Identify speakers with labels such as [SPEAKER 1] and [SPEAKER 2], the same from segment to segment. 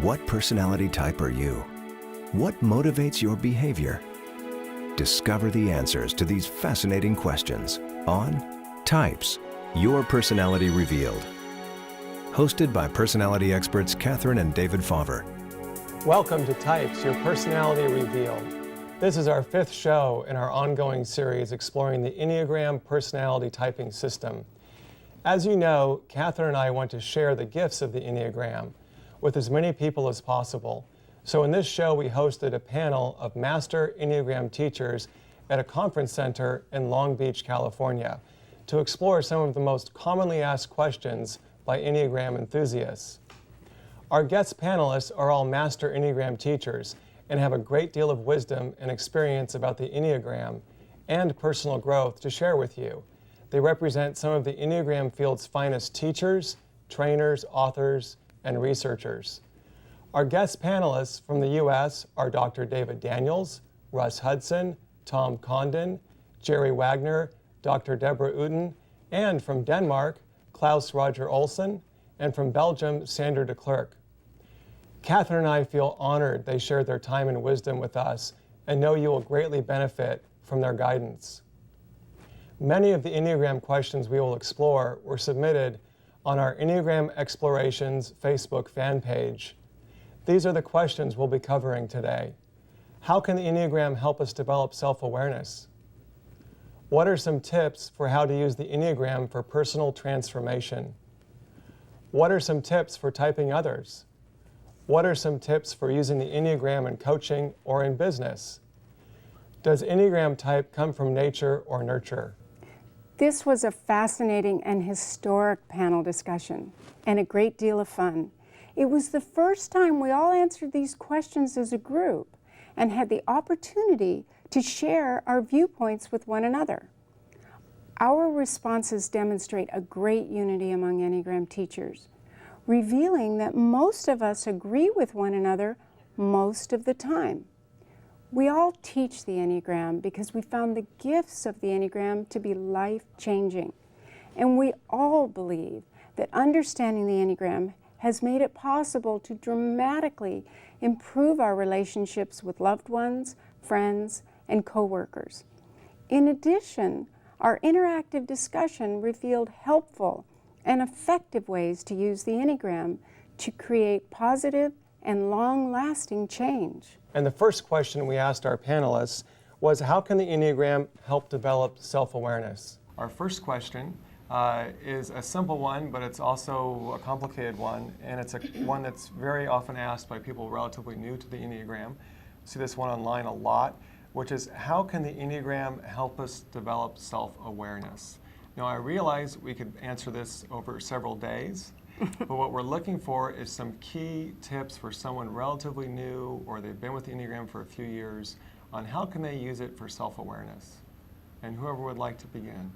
[SPEAKER 1] What personality type are you? What motivates your behavior? Discover the answers to these fascinating questions on Types, Your Personality Revealed. Hosted by personality experts Katherine and David Fauvre.
[SPEAKER 2] Welcome to Types, Your Personality Revealed. This is our 5th show in our ongoing series exploring the Enneagram personality typing system. As you know, Katherine and I want to share the gifts of the Enneagram with as many people as possible. So in this show, we hosted a panel of Master Enneagram Teachers at a conference center in Long Beach, California, to explore some of the most commonly asked questions by Enneagram enthusiasts. Our guest panelists are all Master Enneagram Teachers and have a great deal of wisdom and experience about the Enneagram and personal growth to share with you. They represent some of the Enneagram field's finest teachers, trainers, authors, and researchers. Our guest panelists from the U.S. are Dr. David Daniels, Russ Hudson, Tom Condon, Jerry Wagner, Dr. Deborah Uden, and from Denmark, Klaus Roger Olsen, and from Belgium, Sander de Klerk. Katherine and I feel honored they shared their time and wisdom with us and know you will greatly benefit from their guidance. Many of the Enneagram questions we will explore were submitted on our Enneagram Explorations Facebook fan page. These are the questions we'll be covering today. How can the Enneagram help us develop self-awareness? What are some tips for how to use the Enneagram for personal transformation? What are some tips for typing others? What are some tips for using the Enneagram in coaching or in business? Does Enneagram type come from nature or nurture?
[SPEAKER 3] This was a fascinating and historic panel discussion and a great deal of fun. It was the first time we all answered these questions as a group and had the opportunity to share our viewpoints with one another. Our responses demonstrate a great unity among Enneagram teachers, revealing that most of us agree with one another most of the time. We all teach the Enneagram because we found the gifts of the Enneagram to be life-changing. And we all believe that understanding the Enneagram has made it possible to dramatically improve our relationships with loved ones, friends, and coworkers. In addition, our interactive discussion revealed helpful and effective ways to use the Enneagram to create positive and long-lasting change.
[SPEAKER 2] And the first question we asked our panelists was, how can the Enneagram help develop self-awareness? Our first question is a simple one, but it's also a complicated one, and it's one that's very often asked by people relatively new to the Enneagram. We see this one online a lot, which is, how can the Enneagram help us develop self-awareness? Now, I realize we could answer this over several days, but what we're looking for is some key tips for someone relatively new or they've been with the Enneagram for a few years on how can they use it for self-awareness. And whoever would like to begin.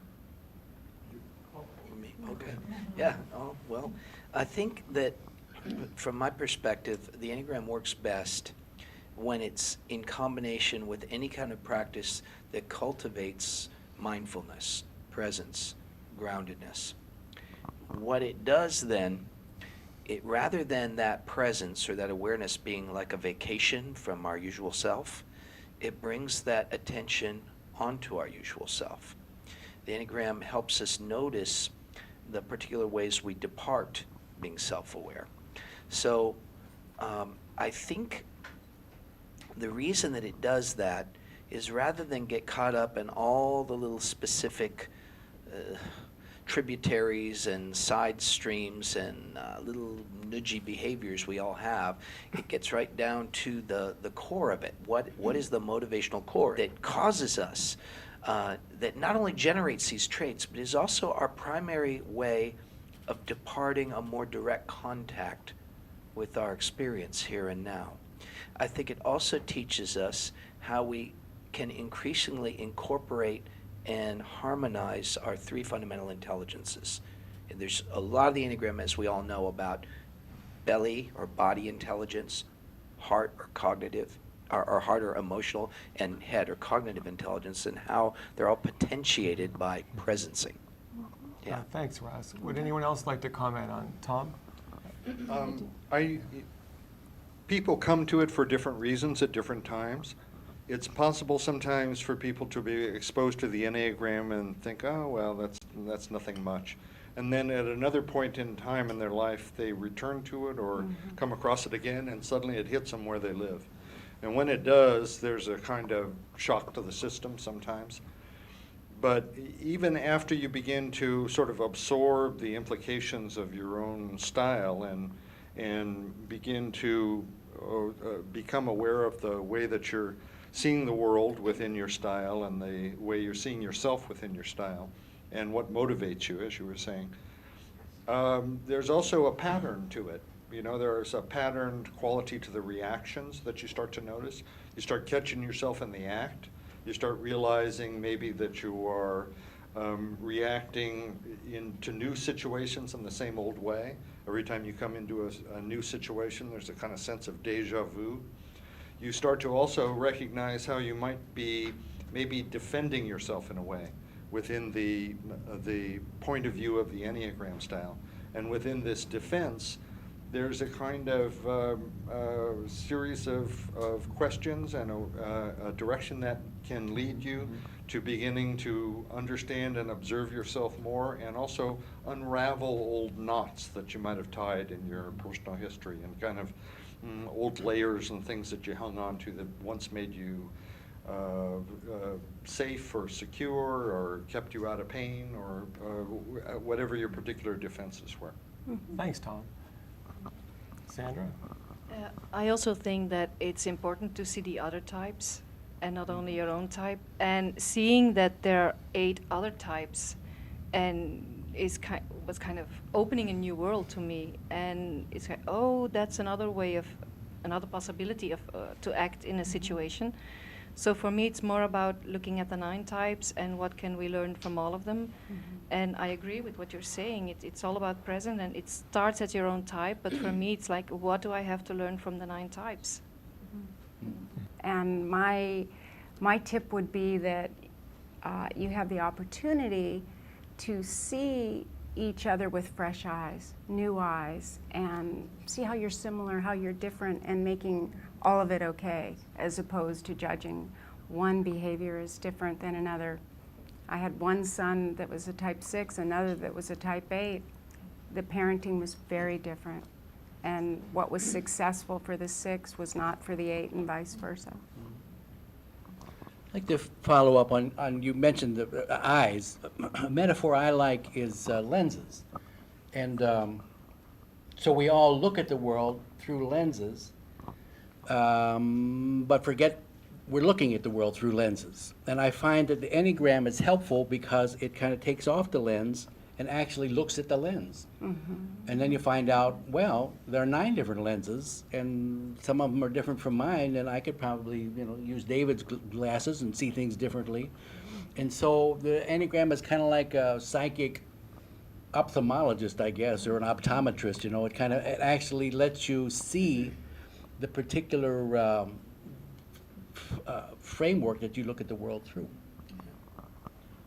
[SPEAKER 4] Okay. Yeah. Oh, well, I think that from my perspective, the Enneagram works best when it's in combination with any kind of practice that cultivates mindfulness, presence, groundedness. What it does then, rather than that presence or that awareness being like a vacation from our usual self, it brings that attention onto our usual self. The Enneagram helps us notice the particular ways we depart being self-aware. So I think the reason that it does that is rather than get caught up in all the little specific tributaries and side streams and little nudgy behaviors we all have, it gets right down to the core of it. What is the motivational core that causes us, that not only generates these traits, but is also our primary way of departing a more direct contact with our experience here and now. I think it also teaches us how we can increasingly incorporate and harmonize our 3 fundamental intelligences. And there's a lot of the Enneagram, as we all know, about belly or body intelligence, heart or cognitive, or heart or emotional, and head or cognitive intelligence, and how they're all potentiated by presencing. Yeah.
[SPEAKER 2] Thanks, Russ. Would anyone else like to comment on Tom?
[SPEAKER 5] people come to it for different reasons at different times. It's possible sometimes for people to be exposed to the Enneagram and think, oh, well, that's nothing much. And then at another point in time in their life, they return to it or come across it again, and suddenly it hits them where they live. And when it does, there's a kind of shock to the system sometimes. But even after you begin to sort of absorb the implications of your own style and begin to become aware of the way that you're seeing the world within your style and the way you're seeing yourself within your style and what motivates you, as you were saying, there's also a pattern to it. You know, there's a patterned quality to the reactions that you start to notice. You start catching yourself in the act. You start realizing maybe that you are reacting into new situations in the same old way. Every time you come into a new situation, there's a kind of sense of deja vu. You start to also recognize how you might be maybe defending yourself in a way within the point of view of the Enneagram style. And within this defense, there's a kind of series of questions and a direction that can lead you to beginning to understand and observe yourself more, and also unravel old knots that you might have tied in your personal history, and kind of old layers and things that you hung on to that once made you safe or secure or kept you out of pain or whatever your particular defenses were.
[SPEAKER 2] Thanks, Tom. Sandra?
[SPEAKER 6] I also think that it's important to see the other types and not only your own type, and seeing that there are 8 other types and was kind of opening a new world to me. And it's like, oh, that's another way of, another possibility of to act in a situation. So for me, it's more about looking at the 9 types and what can we learn from all of them. And I agree with what you're saying. It's all about present, and it starts at your own type. But for me, it's like, what do I have to learn from the 9 types?
[SPEAKER 3] And my tip would be that you have the opportunity to see each other with fresh eyes, new eyes, and see how you're similar, how you're different, and making all of it okay, as opposed to judging one behavior as different than another. I had one son that was a type 6, another that was a type 8. The parenting was very different. And what was successful for the 6 was not for the 8, and vice versa.
[SPEAKER 7] I'd like to follow up on you mentioned the eyes. A metaphor I like is lenses. And so we all look at the world through lenses, but forget we're looking at the world through lenses. And I find that the Enneagram is helpful because it kind of takes off the lens and actually looks at the lens. And then you find out, well, there are 9 different lenses, and some of them are different from mine, and I could probably, use David's glasses and see things differently. And so the Enneagram is kind of like a psychic ophthalmologist, I guess, or an optometrist. It actually lets you see the particular framework that you look at the world through.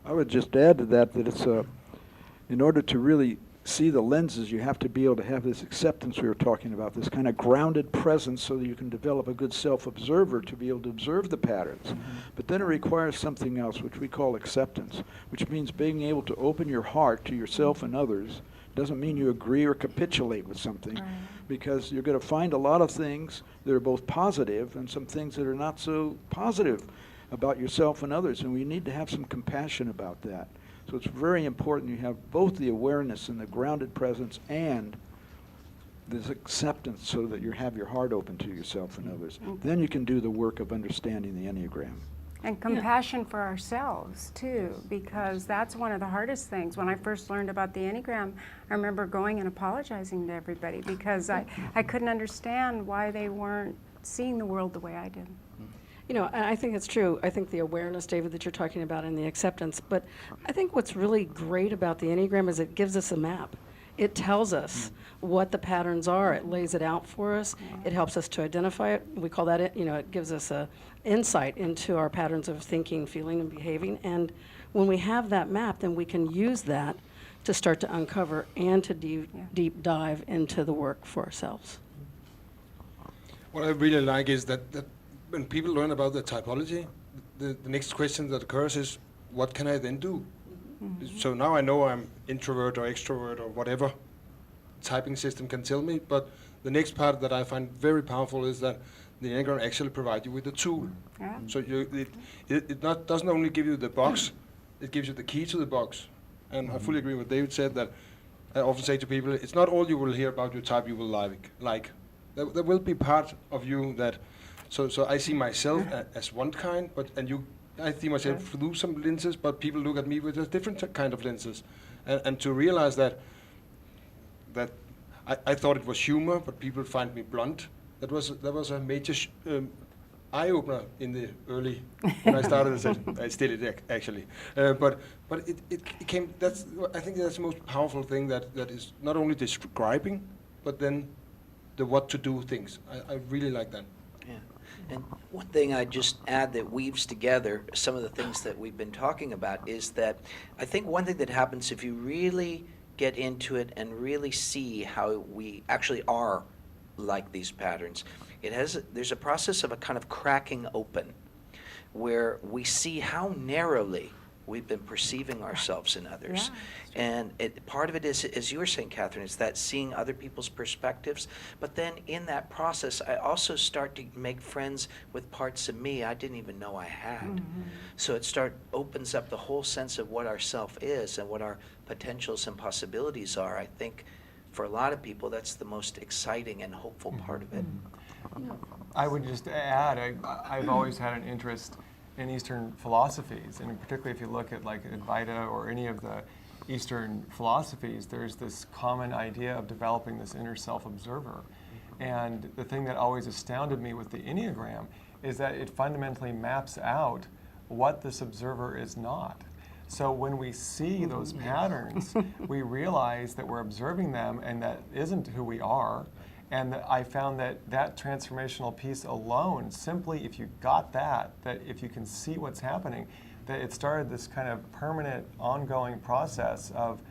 [SPEAKER 8] I would just add to that it's in order to really see the lenses, you have to be able to have this acceptance we were talking about, this kind of grounded presence, so that you can develop a good self-observer to be able to observe the patterns. But then it requires something else, which we call acceptance, which means being able to open your heart to yourself and others. Doesn't mean you agree or capitulate with something, because you're going to find a lot of things that are both positive and some things that are not so positive about yourself and others, and we need to have some compassion about that. So it's very important you have both the awareness and the grounded presence and this acceptance, so that you have your heart open to yourself and others. Then you can do the work of understanding the Enneagram.
[SPEAKER 3] And compassion for ourselves, too, because that's one of the hardest things. When I first learned about the Enneagram, I remember going and apologizing to everybody because I couldn't understand why they weren't seeing the world the way I did.
[SPEAKER 9] I think it's true. I think the awareness, David, that you're talking about, and the acceptance. But I think what's really great about the Enneagram is it gives us a map. It tells us what the patterns are. It lays it out for us. It helps us to identify it. We call that, it gives us a insight into our patterns of thinking, feeling, and behaving. And when we have that map, then we can use that to start to uncover and to deep dive into the work for ourselves.
[SPEAKER 10] What I really like is that when people learn about the typology, the next question that occurs is, what can I then do? So now I know I'm introvert or extrovert or whatever typing system can tell me, but the next part that I find very powerful is that the Enneagram actually provides you with a tool.
[SPEAKER 3] Yeah.
[SPEAKER 10] So doesn't only give you the box, it gives you the key to the box. And I fully agree with David said that I often say to people, it's not all you will hear about your type you will like. There will be part of you that, so I see myself as one kind, I see myself through some lenses, but people look at me with a different kind of lenses. And to realize that I thought it was humor, but people find me blunt. That was a major eye-opener in the early, when I started as I still it actually. But it came, I think that's the most powerful thing that is not only describing, but then the what to do things. I really like that.
[SPEAKER 4] Yeah. And one thing I'd just add that weaves together some of the things that we've been talking about is that I think one thing that happens if you really get into it and really see how we actually are like these patterns, there's a process of a kind of cracking open where we see how narrowly we've been perceiving ourselves in others.
[SPEAKER 3] Yeah,
[SPEAKER 4] and part of it is, as you were saying, Katherine, is that seeing other people's perspectives. But then in that process, I also start to make friends with parts of me I didn't even know I had. So it opens up the whole sense of what our self is and what our potentials and possibilities are. I think for a lot of people, that's the most exciting and hopeful part of it.
[SPEAKER 2] I would just add, I've always had an interest in Eastern philosophies, and particularly if you look at like Advaita or any of the Eastern philosophies, there's this common idea of developing this inner self-observer. And the thing that always astounded me with the Enneagram is that it fundamentally maps out what this observer is not. So when we see those patterns, we realize that we're observing them and that isn't who we are. And I found that transformational piece alone, simply if you got that if you can see what's happening, that it started this kind of permanent, ongoing process of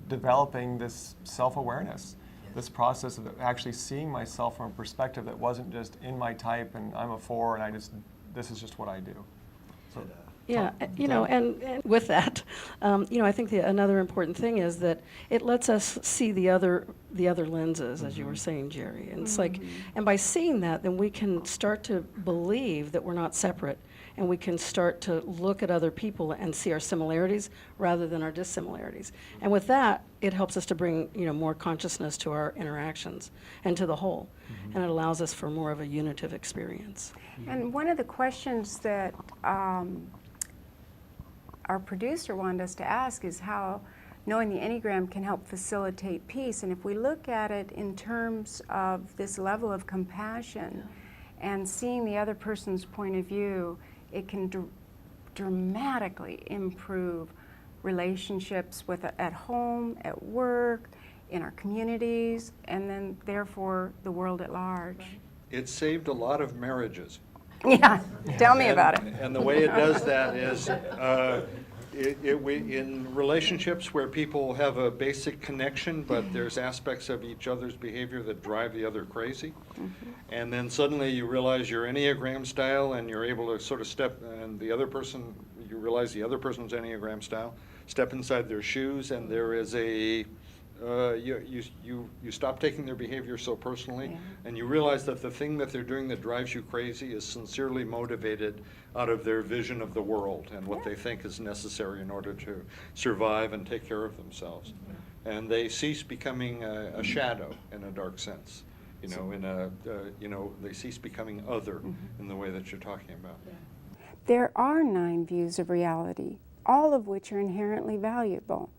[SPEAKER 2] developing this self-awareness, this process of actually seeing myself from a perspective that wasn't just in my type and I'm a 4 and this is just what I do. So,
[SPEAKER 9] yeah, and with that, I think another important thing is that it lets us see the other lenses, as you were saying, Jerry. And it's like, and by seeing that, then we can start to believe that we're not separate, and we can start to look at other people and see our similarities rather than our dissimilarities. And with that, it helps us to bring more consciousness to our interactions and to the whole, and it allows us for more of a unitive experience.
[SPEAKER 3] And one of the questions that our producer wanted us to ask is how knowing the Enneagram can help facilitate peace. And if we look at it in terms of this level of compassion and seeing the other person's point of view, it can dramatically improve relationships at home, at work, in our communities, and then therefore the world at large.
[SPEAKER 5] It saved a lot of marriages.
[SPEAKER 3] Yeah, tell me about it.
[SPEAKER 5] And the way it does that is in relationships where people have a basic connection, but there's aspects of each other's behavior that drive the other crazy. And then suddenly you realize your Enneagram style and you're able to sort of you realize the other person's Enneagram style, step inside their shoes, and there is you stop taking their behavior so personally, and you realize that the thing that they're doing that drives you crazy is sincerely motivated out of their vision of the world and what they think is necessary in order to survive and take care of themselves. And they cease becoming a shadow in a dark sense. They cease becoming other in the way that you're talking about.
[SPEAKER 3] There are 9 views of reality, all of which are inherently valuable.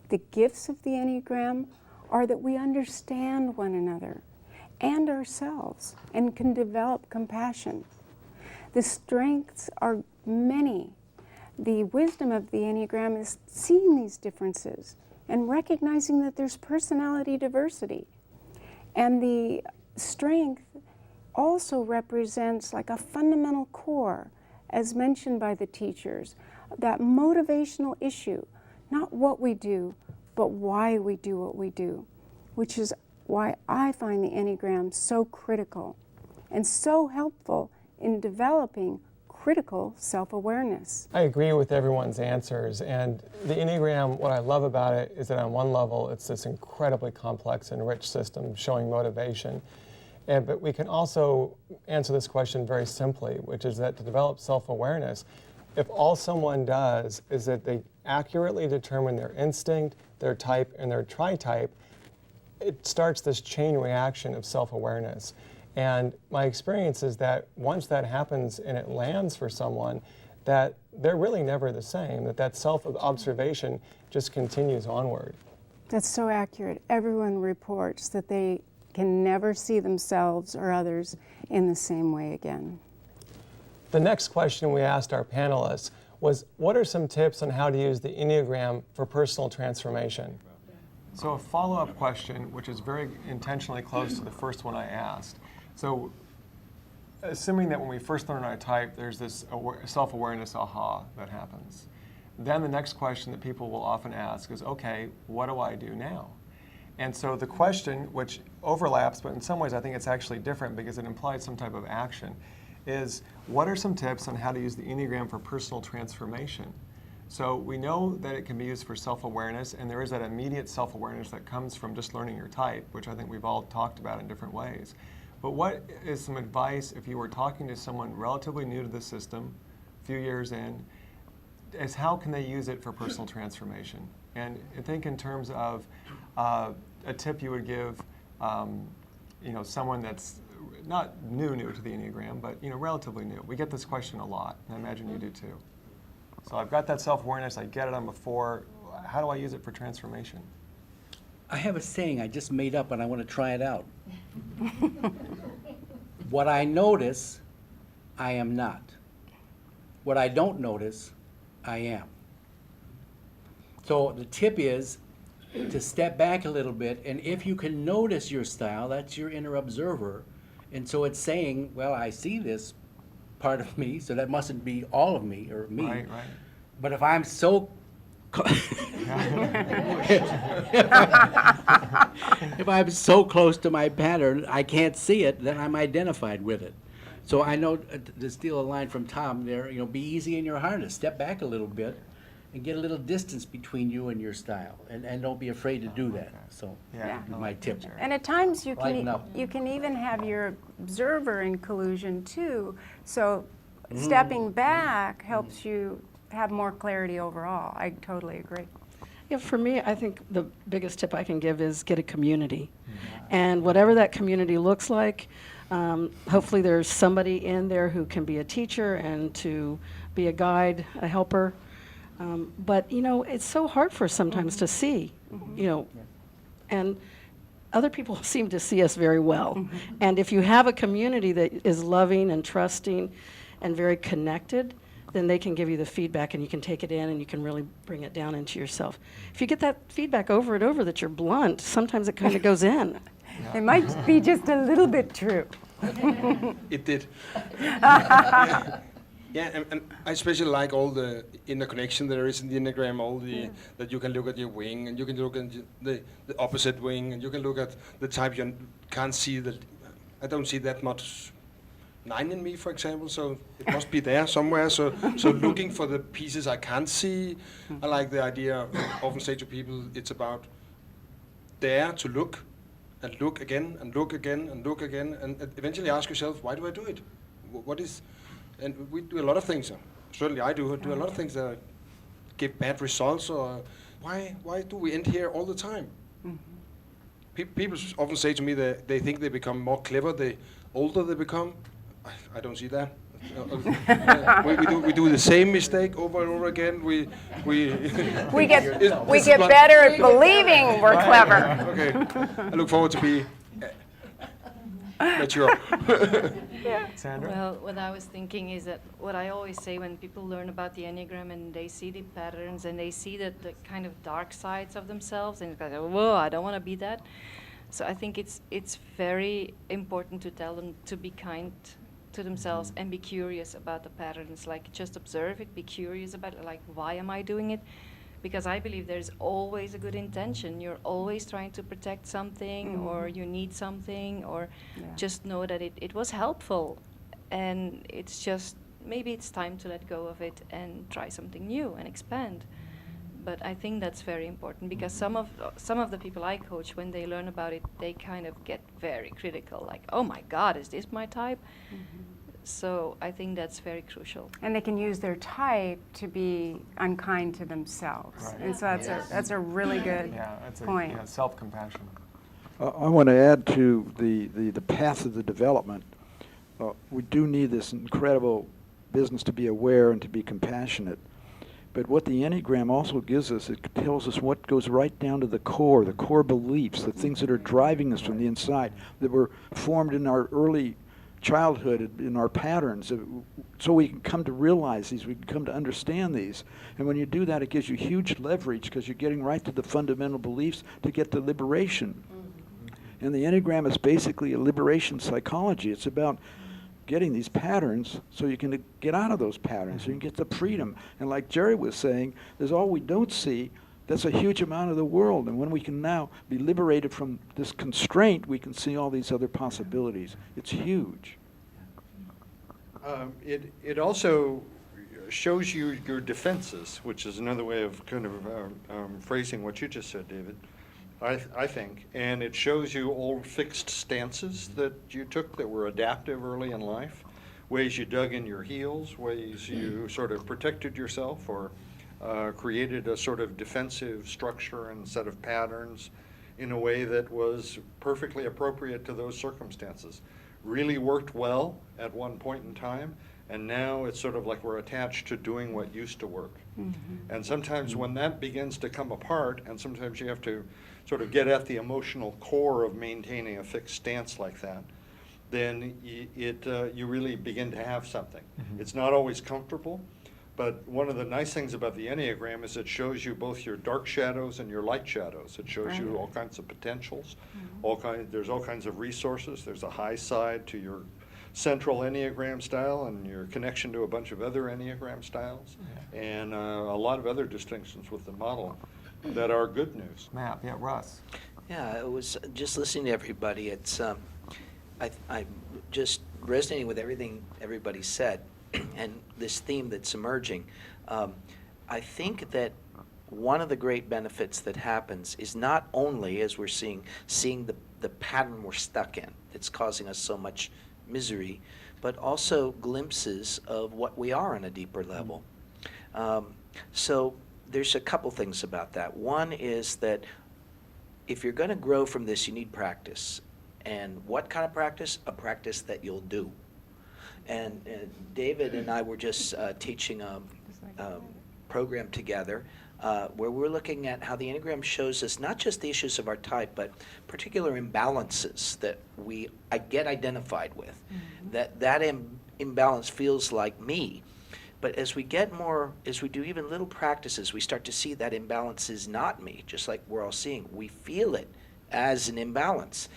[SPEAKER 3] The gifts of the Enneagram are that we understand one another and ourselves and can develop compassion. The strengths are many. The wisdom of the Enneagram is seeing these differences and recognizing that there's personality diversity. And the strength also represents like a fundamental core, as mentioned by the teachers, that motivational issue. Not what we do, but why we do what we do, which is why I find the Enneagram so critical. and so helpful in developing critical self-awareness.
[SPEAKER 2] I agree with everyone's answers, and the Enneagram, what I love about it is that on one level it's this incredibly complex and rich system showing motivation, but we can also answer this question very simply, which is that to develop self-awareness, if all someone does is that they accurately determine their instinct, their type, and their tritype, it starts this chain reaction of self-awareness. And my experience is that once that happens and it lands for someone, that they're really never the same, that self-observation just continues onward.
[SPEAKER 3] That's so accurate. Everyone reports that they can never see themselves or others in the same way again.
[SPEAKER 2] The next question we asked our panelists was, what are some tips on how to use the Enneagram for personal transformation? So a follow-up question, which is very intentionally close to the first one I asked. So assuming that when we first learn our type, there's this self-awareness aha that happens. Then the next question that people will often ask is, okay, what do I do now? And so the question, which overlaps, but in some ways I think it's actually different because it implies some type of action, is what are some tips on how to use the Enneagram for personal transformation? So we know that it can be used for self-awareness, and there is that immediate self-awareness that comes from just learning your type, which I think we've all talked about in different ways. But what is some advice if you were talking to someone relatively new to the system, a few years in, is how can they use it for personal transformation? And I think in terms of a tip you would give, someone that's not new to the Enneagram, but relatively new. We get this question a lot, and I imagine you do too. So I've got that self-awareness, I get it on before. How do I use it for transformation?
[SPEAKER 7] I have a saying I just made up and I want to try it out. What I notice, I am not. What I don't notice, I am. So the tip is to step back a little bit, and if you can notice your style, that's your inner observer. And so it's saying, well, I see this part of me, so that mustn't be all of me or me.
[SPEAKER 2] Right.
[SPEAKER 7] But if I'm so if I'm so close to my pattern, I can't see it, then I'm identified with it. So I know, to steal a line from Tom there, be easy in your harness, step back a little bit and get a little distance between you and your style, and don't be afraid to do that. So my tip.
[SPEAKER 3] And at times you
[SPEAKER 7] Lighten up.
[SPEAKER 3] can even have your observer in collusion too. So stepping back helps you have more clarity overall. I totally agree.
[SPEAKER 9] Yeah, for me, I think the biggest tip I can give is get a community. And whatever that community looks like, hopefully there's somebody in there who can be a teacher and to be a guide, a helper. But, it's so hard for us sometimes to see, and other people seem to see us very well. And if you have a community that is loving and trusting and very connected, then they can give you the feedback and you can take it in and you can really bring it down into yourself. If you get that feedback over and over that you're blunt, sometimes it kind of goes in.
[SPEAKER 3] It might be just a little bit true.
[SPEAKER 10] It did. Yeah, and I especially like all the inner connection there is in the Enneagram, all the that you can look at your wing, and you can look at the opposite wing, and you can look at the type you can't see. That I don't see that much 9 in me, for example, so it must be there somewhere. So looking for the pieces I can't see. I like the idea. I often say to people, it's about dare to look, and look again, and look again, and look again, and eventually ask yourself, why do I do it? What is? And we do a lot of things. Certainly, I do a lot of things that give bad results. Or why do we end here all the time? People often say to me that they think they become more clever the older they become. I don't see that. We do the same mistake over and over again. We
[SPEAKER 3] get better at believing we're clever.
[SPEAKER 10] Okay, I look forward to be mature.
[SPEAKER 2] Sandra?
[SPEAKER 6] Well, what I was thinking is that what I always say when people learn about the Enneagram and they see the patterns and they see the kind of dark sides of themselves, and it's like, whoa, I don't want to be that. So I think it's very important to tell them to be kind to themselves and be curious about the patterns. Like, just observe it, be curious about it, like, why am I doing it? because I believe there's always a good intention. You're always trying to protect something, or you need something, or just know that it was helpful. And it's just, maybe it's time to let go of it and try something new and expand. But I think that's very important, because some of the people I coach, when they learn about it, they kind of get very critical, like, oh my God, is this my type? So I think that's very crucial.
[SPEAKER 3] And they can use their type to be unkind to themselves.
[SPEAKER 2] Right.
[SPEAKER 3] And so that's a really good point.
[SPEAKER 2] Self-compassion.
[SPEAKER 8] I want to add to the path of the development. We do need this incredible business to be aware and to be compassionate. But what the Enneagram also gives us, it tells us what goes right down to the core beliefs, the things that are driving us from the inside, that were formed in our early childhood, in our patterns, so we can come to realize these, we can come to understand these. And when you do that, it gives you huge leverage, because you're getting right to the fundamental beliefs to get to liberation. And the Enneagram is basically a liberation psychology. It's about getting these patterns so you can get out of those patterns, so you can get the freedom. And like Jerry was saying, there's all we don't see. That's a huge amount of the world. And when we can now be liberated from this constraint, we can see all these other possibilities. It's huge.
[SPEAKER 5] It also shows you your defenses, which is another way of kind of phrasing what you just said, David, I think. And it shows you old fixed stances that you took that were adaptive early in life, ways you dug in your heels, ways you sort of protected yourself, or created a sort of defensive structure and set of patterns in a way that was perfectly appropriate to those circumstances. Really worked well at one point in time, and now it's sort of like we're attached to doing what used to work. And sometimes when that begins to come apart, and sometimes you have to sort of get at the emotional core of maintaining a fixed stance like that, then you really begin to have something. It's not always comfortable, but one of the nice things about the Enneagram is it shows you both your dark shadows and your light shadows. It shows you all kinds of potentials, there's all kinds of resources. There's a high side to your central Enneagram style and your connection to a bunch of other Enneagram styles, and a lot of other distinctions with the model that are good news.
[SPEAKER 2] Map, Russ.
[SPEAKER 4] Yeah, it was just listening to everybody. It's I'm just resonating with everything everybody said, and this theme that's emerging. I think that one of the great benefits that happens is not only, as we're seeing the pattern we're stuck in that's causing us so much misery, but also glimpses of what we are on a deeper level. So there's a couple things about that. One is that if you're going to grow from this, you need practice. And what kind of practice? A practice that you'll do. And David and I were just teaching a program together where we're looking at how the Enneagram shows us not just the issues of our type, but particular imbalances that I get identified with. That imbalance feels like me. But as we do even little practices, we start to see that imbalance is not me, just like we're all seeing. We feel it as an imbalance.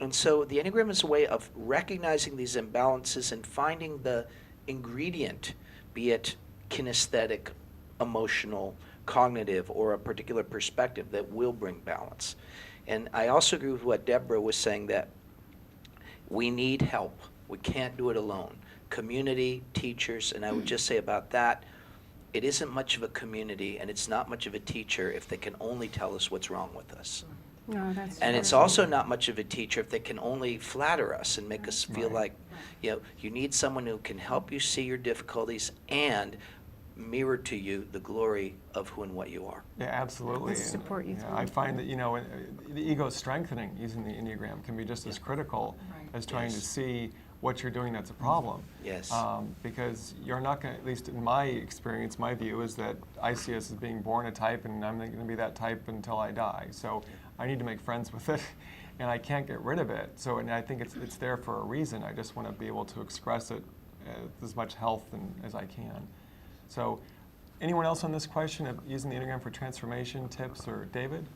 [SPEAKER 4] And so the Enneagram is a way of recognizing these imbalances and finding the ingredient, be it kinesthetic, emotional, cognitive, or a particular perspective that will bring balance. And I also agree with what Deborah was saying, that we need help. We can't do it alone. Community, teachers, and I would just say about that, it isn't much of a community and it's not much of a teacher if they can only tell us what's wrong with us.
[SPEAKER 3] No, that's
[SPEAKER 4] And
[SPEAKER 3] true.
[SPEAKER 4] it's also not much of a teacher if they can only flatter us and make us feel like, you need someone who can help you see your difficulties and mirror to you the glory of who and what you are.
[SPEAKER 2] Yeah, absolutely.
[SPEAKER 3] Support you through
[SPEAKER 2] I
[SPEAKER 3] it.
[SPEAKER 2] find that, the ego strengthening using the Enneagram can be just as critical as trying to see what you're doing that's a problem.
[SPEAKER 4] Yes.
[SPEAKER 2] Because you're not going to, at least in my experience, my view is that I see us as being born a type, and I'm going to be that type until I die. So I need to make friends with it, and I can't get rid of it. So, and I think it's there for a reason. I just want to be able to express it with as much health as I can. So anyone else on this question of using the Enneagram for transformation tips, or David?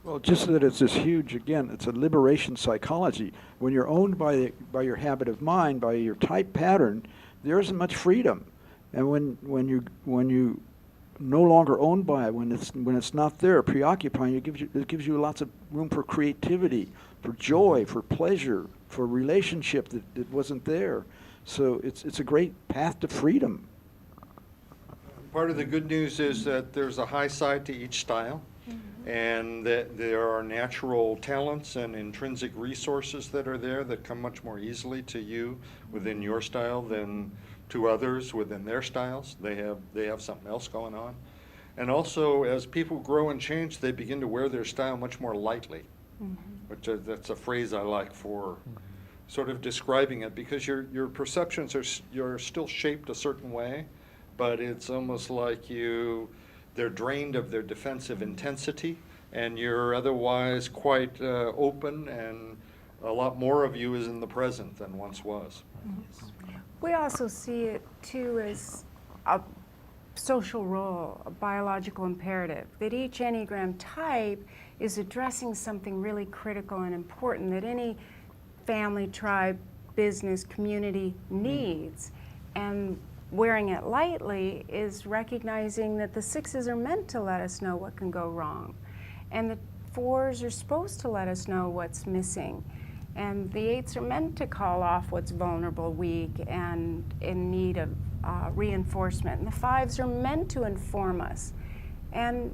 [SPEAKER 8] Well, just that it's this huge, again, it's a liberation psychology. When you're owned by your habit of mind, by your type pattern, there isn't much freedom. And when you no longer owned by it, when it's not there, preoccupying you, it gives you lots of room for creativity, for joy, for pleasure, for relationship that wasn't there. So it's a great path to freedom.
[SPEAKER 5] Part of the good news is that there's a high side to each style, and that there are natural talents and intrinsic resources that are there that come much more easily to you within your style than to others within their styles. They have something else going on. And also, as people grow and change, they begin to wear their style much more lightly, which that's a phrase I like for sort of describing it, because your perceptions you're still shaped a certain way, but it's almost like they're drained of their defensive intensity, and you're otherwise quite open, and a lot more of you is in the present than once was.
[SPEAKER 3] We also see it too as a social role, a biological imperative, that each Enneagram type is addressing something really critical and important that any family, tribe, business, community needs. And wearing it lightly is recognizing that the 6s are meant to let us know what can go wrong. And the 4s are supposed to let us know what's missing. And the 8s are meant to call off what's vulnerable, weak, and in need of reinforcement. And the 5s are meant to inform us. And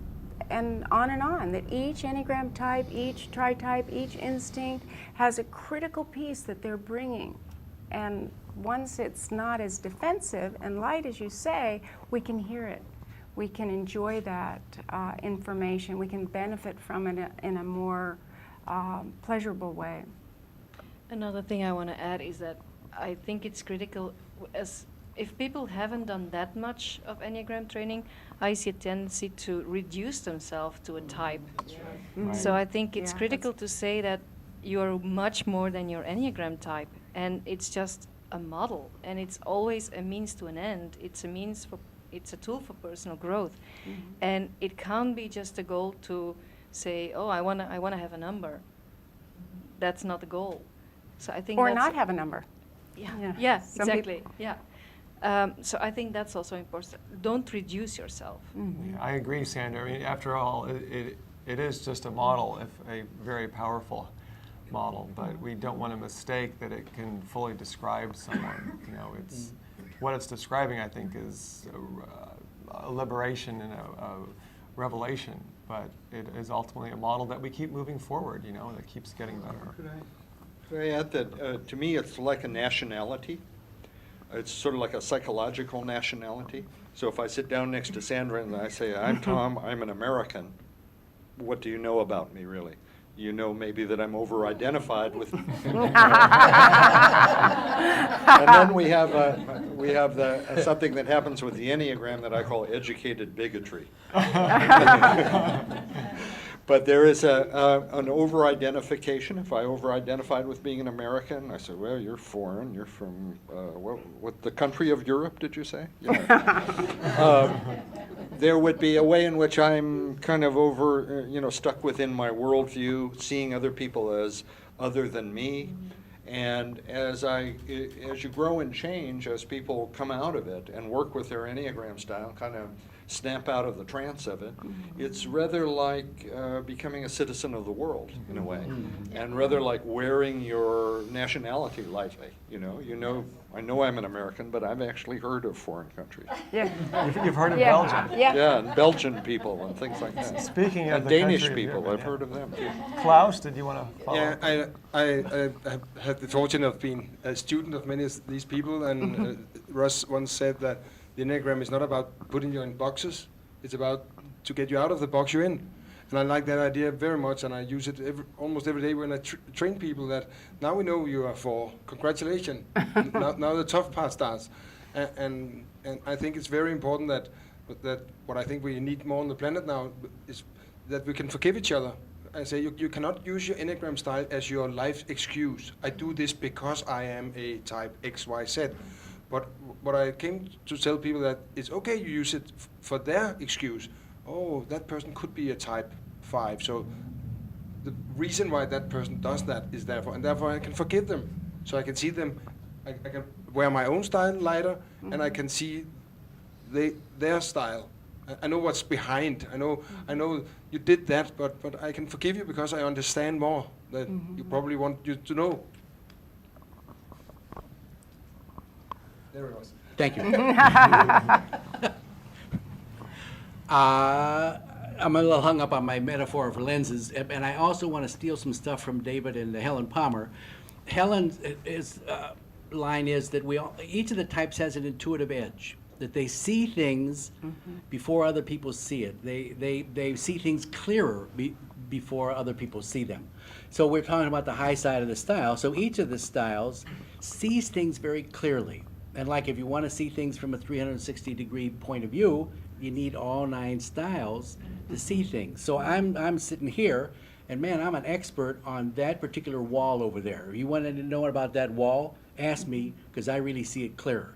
[SPEAKER 3] on, that each Enneagram type, each Tritype, each instinct has a critical piece that they're bringing. And once it's not as defensive and light as you say, we can hear it. We can enjoy that information. We can benefit from it in a more pleasurable way.
[SPEAKER 6] Another thing I want to add is that I think it's critical, as if people haven't done that much of Enneagram training, I see a tendency to reduce themselves to a type.
[SPEAKER 3] Right.
[SPEAKER 6] So I think it's critical to say that you're much more than your Enneagram type, and it's just a model, and it's always a means to an end. It's a tool for personal growth, and it can't be just a goal to say, oh, I wanna have a number. That's not the goal. So I think
[SPEAKER 3] or not have a number.
[SPEAKER 6] Yeah, exactly. Yeah. So I think that's also important. Don't reduce yourself.
[SPEAKER 2] Yeah, I agree, Sandra. I mean, after all, it is just a model, if a very powerful model, but we don't want to mistake that it can fully describe someone. You know, it's what it's describing, I think, is a liberation and a revelation, but it is ultimately a model that we keep moving forward, you know, that keeps getting better.
[SPEAKER 5] Could I add that to me it's like a nationality. It's sort of like a psychological nationality. So if I sit down next to Sandra and I say, I'm Tom, I'm an American, what do you know about me, really? You know maybe that I'm over-identified with... And then we have something that happens with the Enneagram that I call educated bigotry. But there is an over-identification. If I over-identified with being an American, I said, well, you're foreign. You're from, what the country of Europe, did you say? Yeah. There would be a way in which I'm kind of stuck within my worldview, seeing other people as other than me. And as you grow and change, as people come out of it and work with their Enneagram style, kind of snap out of the trance of it, it's rather like becoming a citizen of the world in a way, and rather like wearing your nationality lightly. You know, I know I'm an American, but I've actually heard of foreign countries.
[SPEAKER 3] Yeah.
[SPEAKER 2] You've heard of Belgium.
[SPEAKER 5] Yeah, and Belgian people and things like that.
[SPEAKER 2] Speaking of
[SPEAKER 5] and
[SPEAKER 2] the
[SPEAKER 5] Danish
[SPEAKER 2] country of
[SPEAKER 5] people,
[SPEAKER 2] Europe,
[SPEAKER 5] I've heard of them too.
[SPEAKER 2] Klaus, did you want to follow up?
[SPEAKER 10] Yeah, I had the fortune of being a student of many of these people, and Russ once said that the Enneagram is not about putting you in boxes, it's about to get you out of the box you're in. And I like that idea very much, and I use it almost every day when I train people, that now we know you are 4. Congratulations. now the tough part starts. And I think it's very important that what I think we need more on the planet now is that we can forgive each other. I say you cannot use your Enneagram style as your life excuse. I do this because I am a type X, Y, Z. But what I came to tell people that it's okay you use it for their excuse. Oh, that person could be a type 5. So the reason why that person does that is therefore, and therefore I can forgive them. So I can see them, I can wear my own style lighter, and I can see their style I know what's behind. I know you did that, but I can forgive you because I understand more that you probably want you to know. There it was.
[SPEAKER 7] Thank you. I'm a little hung up on my metaphor of lenses, and I also want to steal some stuff from David and Helen Palmer. Helen's line is that each of the types has an intuitive edge, that they see things before other people see it. They see things clearer before other people see them. So we're talking about the high side of the style. So each of the styles sees things very clearly. And like if you want to see things from a 360-degree point of view, you need all 9 styles to see things. So I'm sitting here, and man, I'm an expert on that particular wall over there. If you wanted to know about that wall, ask me, because I really see it clearer.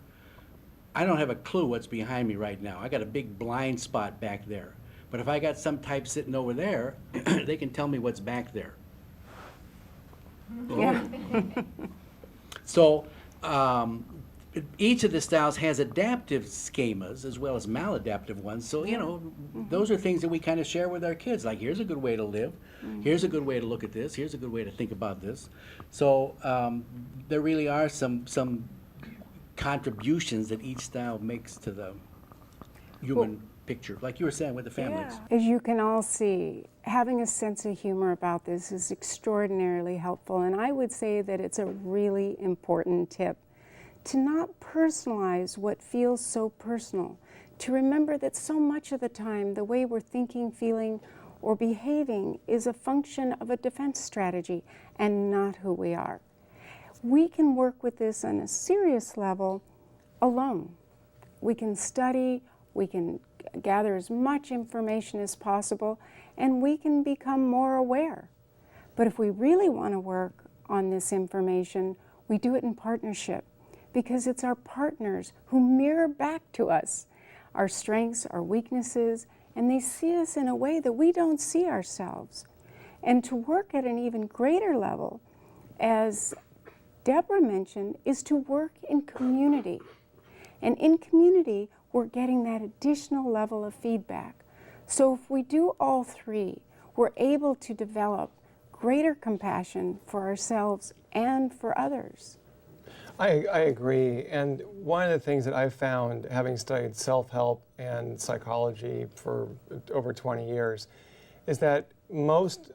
[SPEAKER 7] I don't have a clue what's behind me right now. I got a big blind spot back there. But if I got some type sitting over there, they can tell me what's back there.
[SPEAKER 3] Yeah.
[SPEAKER 7] So each of the styles has adaptive schemas as well as maladaptive ones. So, you know, those are things that we kind of share with our kids. Like, here's a good way to live. Here's a good way to look at this. Here's a good way to think about this. So there really are some contributions that each style makes to the human picture, like you were saying with the families.
[SPEAKER 3] Yeah. As you can all see, having a sense of humor about this is extraordinarily helpful, and I would say that it's a really important tip to not personalize what feels so personal, to remember that so much of the time the way we're thinking, feeling, or behaving is a function of a defense strategy and not who we are. We can work with this on a serious level alone. We can study, we can gather as much information as possible, and we can become more aware. But if we really want to work on this information, we do it in partnership, because it's our partners who mirror back to us our strengths, our weaknesses, and they see us in a way that we don't see ourselves. And to work at an even greater level, as Deborah mentioned, is to work in community. And in community, we're getting that additional level of feedback. So if we do all 3, we're able to develop greater compassion for ourselves and for others.
[SPEAKER 2] I agree. And one of the things that I've found, having studied self-help and psychology for over 20 years, is that most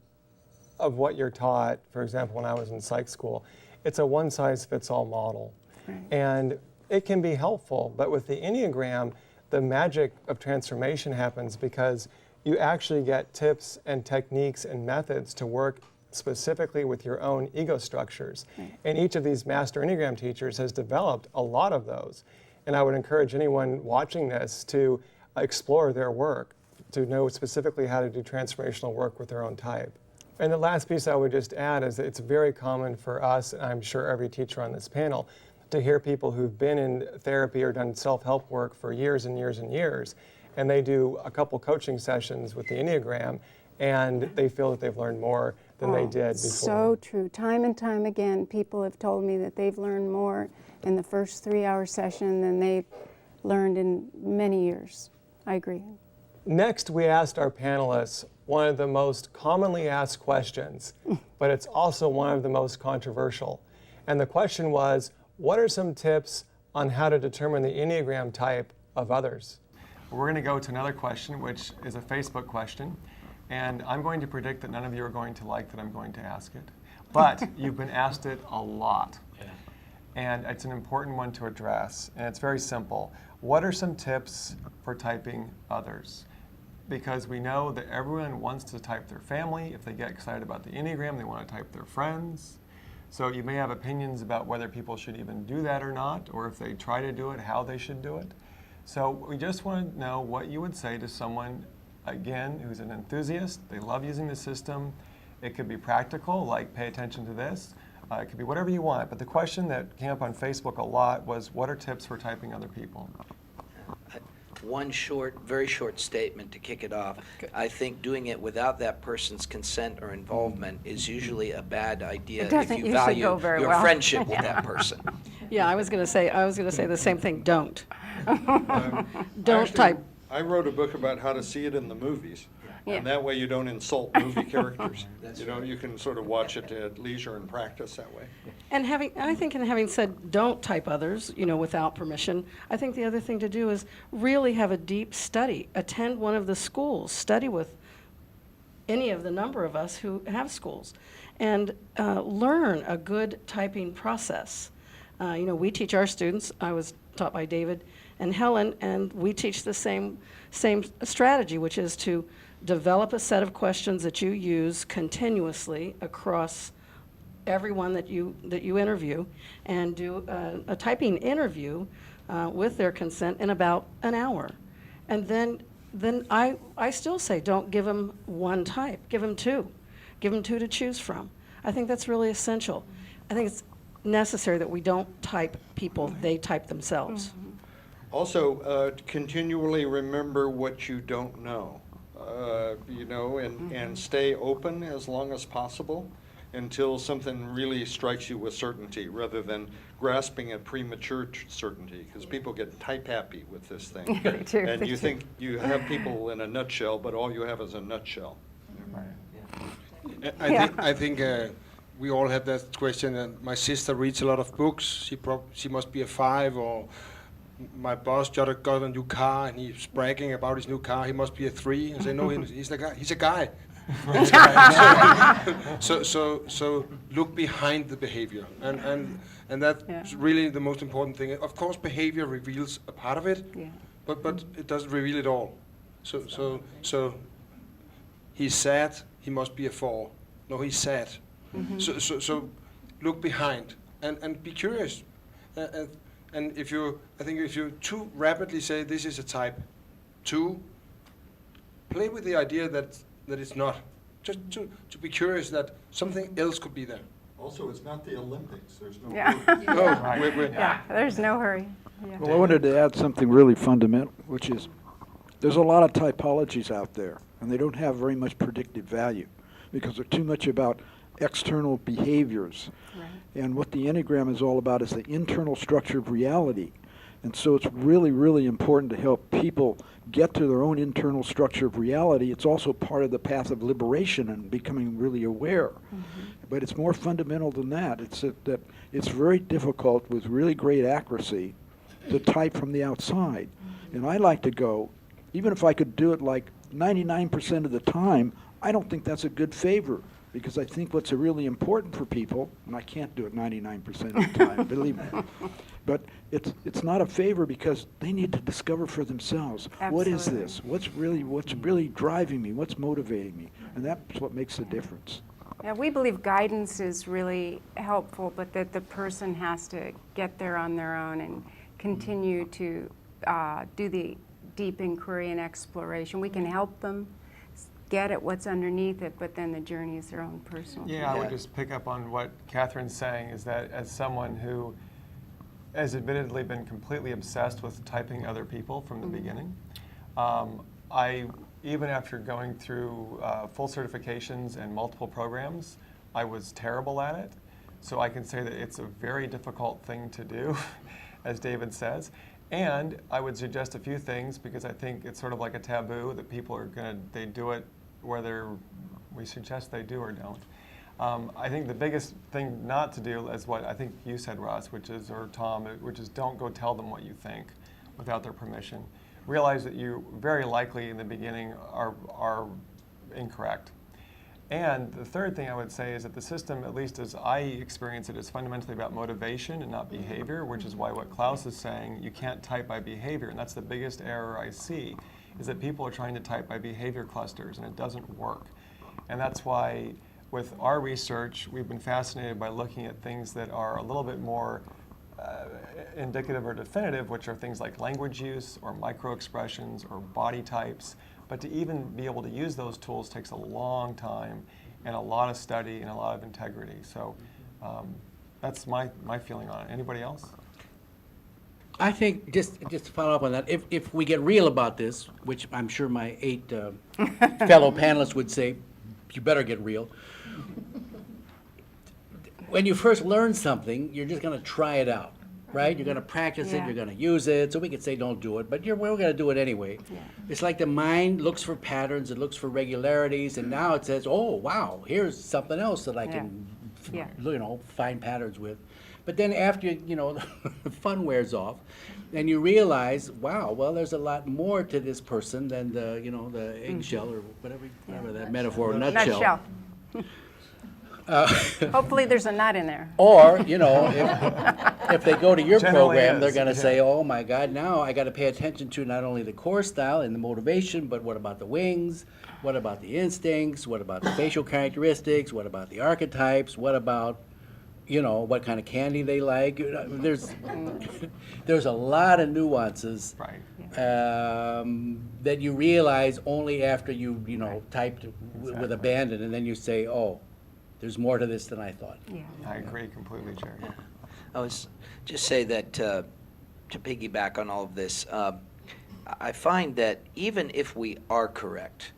[SPEAKER 2] of what you're taught, for example, when I was in psych school, it's a one-size-fits-all model. Right. And it can be helpful, but with the Enneagram, the magic of transformation happens because you actually get tips and techniques and methods to work specifically with your own ego structures. Right. And each of these Master Enneagram teachers has developed a lot of those. And I would encourage anyone watching this to explore their work, to know specifically how to do transformational work with their own type. And the last piece I would just add is that it's very common for us, and I'm sure every teacher on this panel, to hear people who've been in therapy or done self-help work for years and years and years, and they do a couple coaching sessions with the Enneagram, and they feel that they've learned more than they did before.
[SPEAKER 3] So true. Time and time again, people have told me that they've learned more in the first 3-hour session than they've learned in many years. I agree.
[SPEAKER 2] Next, we asked our panelists one of the most commonly asked questions, but it's also one of the most controversial. And the question was, what are some tips on how to determine the Enneagram type of others? We're going to go to another question, which is a Facebook question. And I'm going to predict that none of you are going to like that I'm going to ask it. But you've been asked it a lot. Yeah. And it's an important one to address. And it's very simple. What are some tips for typing others? Because we know that everyone wants to type their family. If they get excited about the Enneagram, they want to type their friends. So you may have opinions about whether people should even do that or not, or if they try to do it, how they should do it. So we just want to know what you would say to someone, again, who's an enthusiast. They love using the system. It could be practical, like pay attention to this. It could be whatever you want. But the question that came up on Facebook a lot was, what are tips for typing other people?
[SPEAKER 4] One very short statement to kick it off. I think doing it without that person's consent or involvement is usually a bad idea if you value your friendship with that person.
[SPEAKER 9] Yeah, I was going to say the same thing. Don't. Don't type.
[SPEAKER 5] I wrote a book about how to see it in the movies.
[SPEAKER 3] Yeah.
[SPEAKER 5] And that way you don't insult movie characters. You know, you can sort of watch it at leisure and practice that way.
[SPEAKER 9] And having said don't type others, without permission, I think the other thing to do is really have a deep study. Attend one of the schools. Study with any of the number of us who have schools. And learn a good typing process. We teach our students. I was taught by David and Helen, and we teach the same strategy, which is to develop a set of questions that you use continuously across everyone that you interview, and do a typing interview with their consent in about an hour. And then I still say don't give them one type, give them two. Give them two to choose from. I think that's really essential. I think it's necessary that we don't type people, they type themselves.
[SPEAKER 3] Mm-hmm.
[SPEAKER 5] Also, continually remember what you don't know, and stay open as long as possible until something really strikes you with certainty, rather than grasping at premature certainty, because people get type happy with this thing.
[SPEAKER 3] They do,
[SPEAKER 5] And
[SPEAKER 3] they
[SPEAKER 5] you
[SPEAKER 3] do.
[SPEAKER 5] think you have people in a nutshell, but all you have is a nutshell.
[SPEAKER 10] I think we all have that question. And my sister reads a lot of books. She must be a 5. Or my boss got a new car, and he's bragging about his new car. He must be a 3. And say, no, he's a guy. He's a guy. So look behind the behavior, and that's really the most important thing. Of course, behavior reveals a part of it, but it doesn't reveal it all. So he's sad. He must be a 4. No, he's sad. Mm-hmm. So look behind and be curious. And if you too rapidly say this is a type 2, play with the idea that it's not. Just to be curious that something else could be there.
[SPEAKER 5] Also, it's not the Olympics. There's no.
[SPEAKER 3] There's no hurry. Yeah.
[SPEAKER 8] Well, I wanted to add something really fundamental, which is there's a lot of typologies out there, and they don't have very much predictive value because they're too much about external behaviors.
[SPEAKER 3] Right.
[SPEAKER 8] And what the Enneagram is all about is the internal structure of reality. And so it's really, really important to help people get to their own internal structure of reality. It's also part of the path of liberation and becoming really aware. Mm-hmm. But it's more fundamental than that. It's that it's very difficult with really great accuracy to type from the outside. Mm-hmm. And I like to go, even if I could do it like 99% of the time, I don't think that's a good favor. Because I think what's really important for people, and I can't do it 99% of the time, believe me, but it's not a favor because they need to discover for themselves, what is this? What's really driving me? What's motivating me? And that's what makes the difference.
[SPEAKER 3] Yeah, we believe guidance is really helpful, but that the person has to get there on their own and continue to do the deep inquiry and exploration. We can help them get at what's underneath it, but then the journey is their own personal.
[SPEAKER 2] Yeah, I would just pick up on what Catherine's saying, is that as someone who has admittedly been completely obsessed with typing other people from the beginning, I, even after going through full certifications and multiple programs, I was terrible at it. So I can say that it's a very difficult thing to do, as David says. And I would suggest a few things, because I think it's sort of like a taboo that people are they do it whether we suggest they do or don't. I think the biggest thing not to do is what I think you said, Russ, or Tom, which is don't go tell them what you think without their permission. Realize that you very likely in the beginning are incorrect. And the third thing I would say is that the system, at least as I experience it, is fundamentally about motivation and not behavior, which is why what Klaus is saying, you can't type by behavior. And that's the biggest error I see, is that people are trying to type by behavior clusters, and it doesn't work. And that's why with our research, we've been fascinated by looking at things that are a little bit more indicative or definitive, which are things like language use or micro-expressions or body types. But to even be able to use those tools takes a long time and a lot of study and a lot of integrity. So that's my feeling on it. Anybody else?
[SPEAKER 7] I think, just to follow up on that, if we get real about this, which I'm sure my 8 fellow panelists would say, you better get real. When you first learn something, you're just going to try it out. right? You're going to practice it,
[SPEAKER 3] Yeah.
[SPEAKER 7] you're going to use it, so we could say don't do it, but we're going to do it anyway.
[SPEAKER 3] Yeah.
[SPEAKER 7] It's like the mind looks for patterns, it looks for regularities, and now it says, oh, wow, here's something else that I can,
[SPEAKER 3] Yeah.
[SPEAKER 7] find patterns with. But then after, the fun wears off, and you realize, wow, well, there's a lot more to this person than the, the eggshell or whatever that metaphor, nutshell.
[SPEAKER 3] Hopefully there's a nut in there.
[SPEAKER 7] Or, if they go to your
[SPEAKER 2] Generally
[SPEAKER 7] program,
[SPEAKER 2] is,
[SPEAKER 7] they're going to
[SPEAKER 2] yeah.
[SPEAKER 7] say, oh my God, now I got to pay attention to not only the core style and the motivation, but what about the wings? What about the instincts? What about the facial characteristics? What about the archetypes? What about, what kind of candy they like? There's a lot of nuances
[SPEAKER 2] Right.
[SPEAKER 7] that you realize only after you, typed with abandon, and then you say, oh, there's more to this than I thought.
[SPEAKER 3] Yeah.
[SPEAKER 2] I agree completely, Jerry.
[SPEAKER 4] I was just say that to piggyback on all of this, I find that even if we are correct,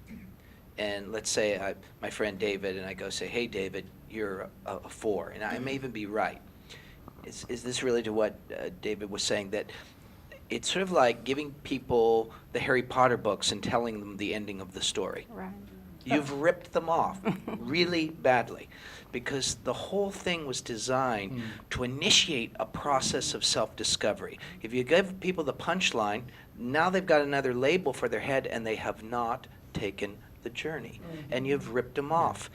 [SPEAKER 4] and let's say my friend David, and I go say, hey David, you're a 4, and I may even be right. Is this really to what David was saying, that it's sort of like giving people the Harry Potter books and telling them the ending of the story.
[SPEAKER 3] Right.
[SPEAKER 4] You've ripped them off really badly, because the whole thing was designed to initiate a process of self-discovery. If you give people the punchline, now they've got another label for their head and they have not taken the journey, and you've ripped them off.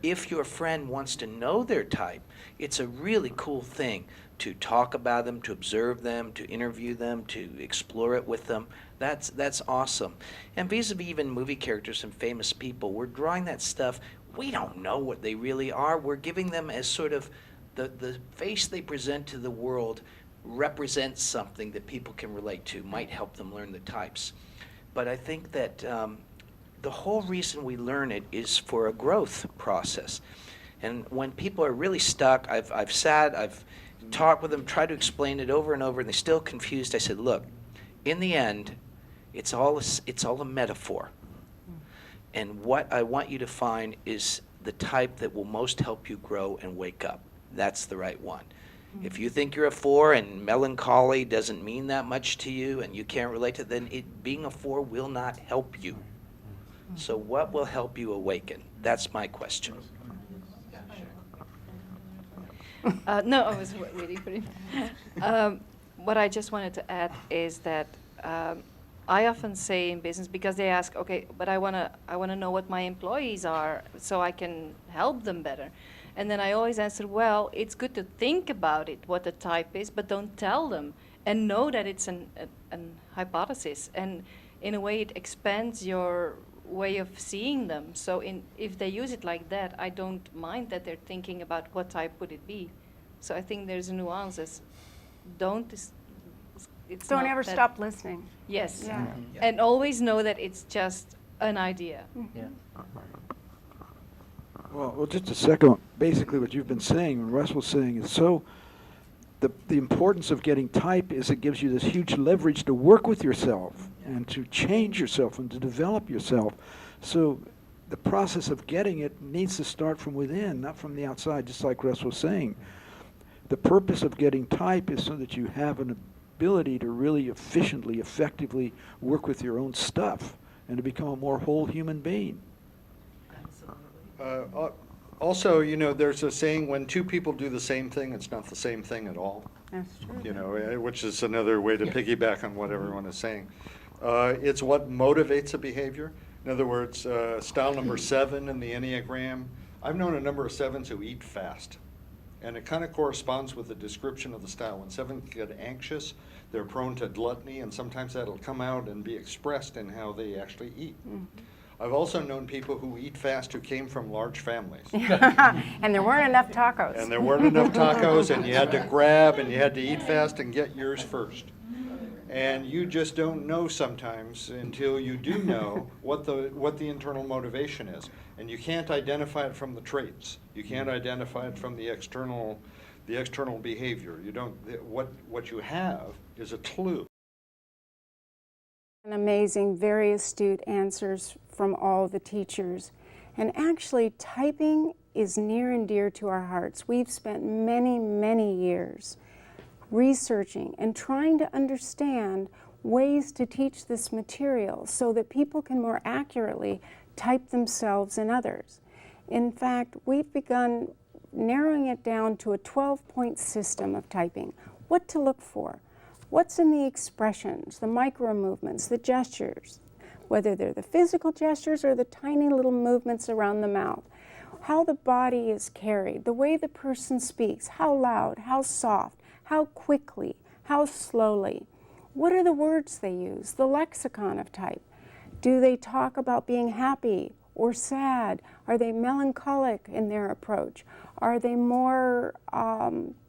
[SPEAKER 4] If your friend wants to know their type, it's a really cool thing to talk about them, to observe them, to interview them, to explore it with them. That's awesome. And vis-a-vis even movie characters and famous people, we're drawing that stuff. We don't know what they really are. We're giving them as sort of the face they present to the world represents something that people can relate to, might help them learn the types. But I think that the whole reason we learn it is for a growth process. And when people are really stuck, I've talked with them, tried to explain it over and over, and they're still confused. I said, look, in the end, it's all a metaphor. And what I want you to find is the type that will most help you grow and wake up. That's the right one. If you think you're a 4 and melancholy doesn't mean that much to you and you can't relate to it, then being a 4 will not help you. So what will help you awaken? That's my question.
[SPEAKER 6] No, I was waiting for you. What I just wanted to add is that I often say in business, because they ask, okay, but I wanna know what my employees are so I can help them better. And then I always answer, well, it's good to think about it, what the type is, but don't tell them, and know that it's an hypothesis. And in a way, it expands your way of seeing them. So if they use it like that, I don't mind that they're thinking about what type would it be. So I think there's nuances. Don't
[SPEAKER 3] ever stop listening.
[SPEAKER 6] Yes.
[SPEAKER 3] Yeah.
[SPEAKER 6] And always know that it's just an idea.
[SPEAKER 7] Yeah.
[SPEAKER 8] Well, just a second. Basically, what you've been saying, and Russ was saying, is so. The importance of getting type is it gives you this huge leverage to work with yourself and to change yourself and to develop yourself. So the process of getting it needs to start from within, not from the outside, just like Russ was saying. The purpose of getting type is so that you have an ability to really efficiently, effectively work with your own stuff and to become a more whole human being.
[SPEAKER 5] Also, there's a saying, when two people do the same thing, it's not the same thing at all.
[SPEAKER 3] That's true.
[SPEAKER 5] Which is another way to piggyback on what everyone is saying. It's what motivates a behavior. In other words, style number 7 in the Enneagram, I've known a number of 7s who eat fast. And it kind of corresponds with the description of the style. When 7s get anxious, they're prone to gluttony, and sometimes that'll come out and be expressed in how they actually eat. Mm-hmm. I've also known people who eat fast who came from large families.
[SPEAKER 3] And there weren't enough tacos.
[SPEAKER 5] And there weren't enough tacos, and you had to grab, and you had to eat fast and get yours first. And you just don't know sometimes until you do know what the internal motivation is. And you can't identify it from the traits. You can't identify it from the external behavior. You don't. What you have is a clue.
[SPEAKER 3] An amazing, very astute answers from all the teachers. And actually, typing is near and dear to our hearts. We've spent many, many years researching and trying to understand ways to teach this material so that people can more accurately type themselves and others. In fact, we've begun narrowing it down to a 12-point system of typing. What to look for, what's in the expressions, the micro movements, the gestures, whether they're the physical gestures or the tiny little movements around the mouth, how the body is carried, the way the person speaks, how loud, how soft, how quickly, how slowly. What are the words they use, the lexicon of type? Do they talk about being happy or sad? Are they melancholic in their approach? Are they more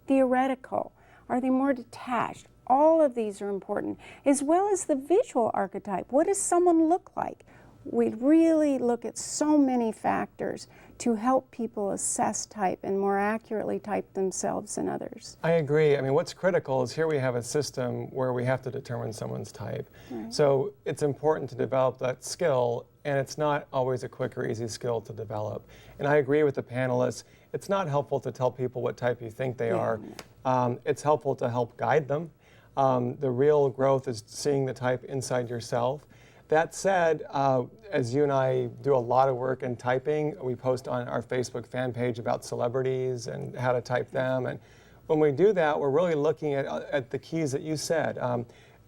[SPEAKER 3] theoretical? Are they more detached? All of these are important, as well as the visual archetype. What does someone look like? We really look at so many factors to help people assess type and more accurately type themselves and others.
[SPEAKER 2] I agree. I mean, what's critical is here we have a system where we have to determine someone's type.
[SPEAKER 3] Right.
[SPEAKER 2] So it's important to develop that skill, and it's not always a quick or easy skill to develop. And I agree with the panelists. It's not helpful to tell people what type you think they are. It's helpful to help guide them. The real growth is seeing the type inside yourself. That said, as you and I do a lot of work in typing, we post on our Facebook fan page about celebrities and how to type them. And when we do that, we're really looking at the keys that you said.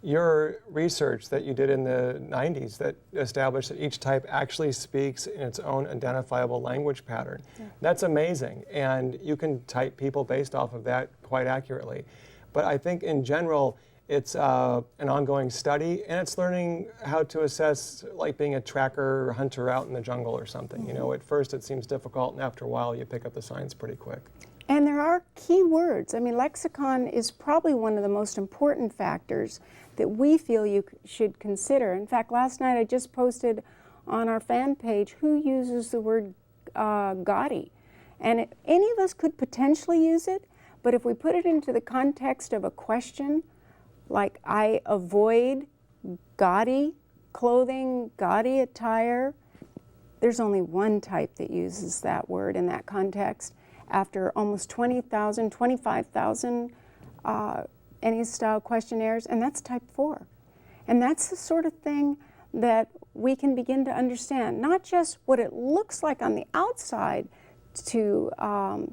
[SPEAKER 2] Your research that you did in the 90s that established that each type actually speaks in its own identifiable language pattern. Yeah. That's amazing. And you can type people based off of that quite accurately. But I think in general, it's an ongoing study, and it's learning how to assess, like being a tracker or hunter out in the jungle or something. You know, at first it seems difficult, and after a while you pick up the signs pretty quick.
[SPEAKER 3] And there are key words. I mean, lexicon is probably one of the most important factors that we feel you should consider. In fact, last night I just posted on our fan page who uses the word gaudy. And any of us could potentially use it, but if we put it into the context of a question, like I avoid gaudy clothing, gaudy attire, there's only one type that uses that word in that context after almost 20,000, 25,000 Enneagram questionnaires, and that's type 4. And that's the sort of thing that we can begin to understand, not just what it looks like on the outside to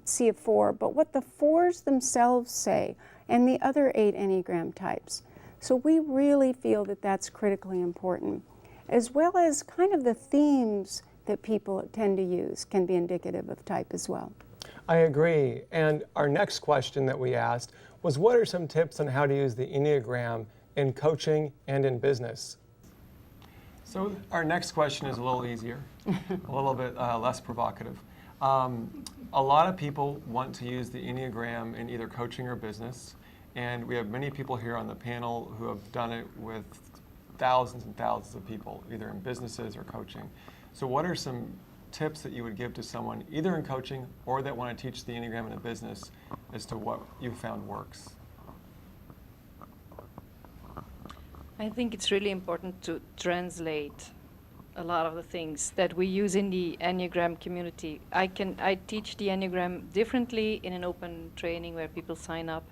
[SPEAKER 3] see a 4, but what the 4s themselves say, and the other 8 Enneagram types. So we really feel that that's critically important, as well as kind of the themes that people tend to use can be indicative of type as well.
[SPEAKER 2] I agree. And our next question that we asked was, what are some tips on how to use the Enneagram in coaching and in business? So our next question is a little easier, a little bit less provocative. A lot of people want to use the Enneagram in either coaching or business, and we have many people here on the panel who have done it with thousands and thousands of people, either in businesses or coaching. So what are some tips that you would give to someone either in coaching or that want to teach the Enneagram in a business as to what you found works?
[SPEAKER 6] I think it's really important to translate a lot of the things that we use in the Enneagram community. I teach the Enneagram differently in an open training where people sign up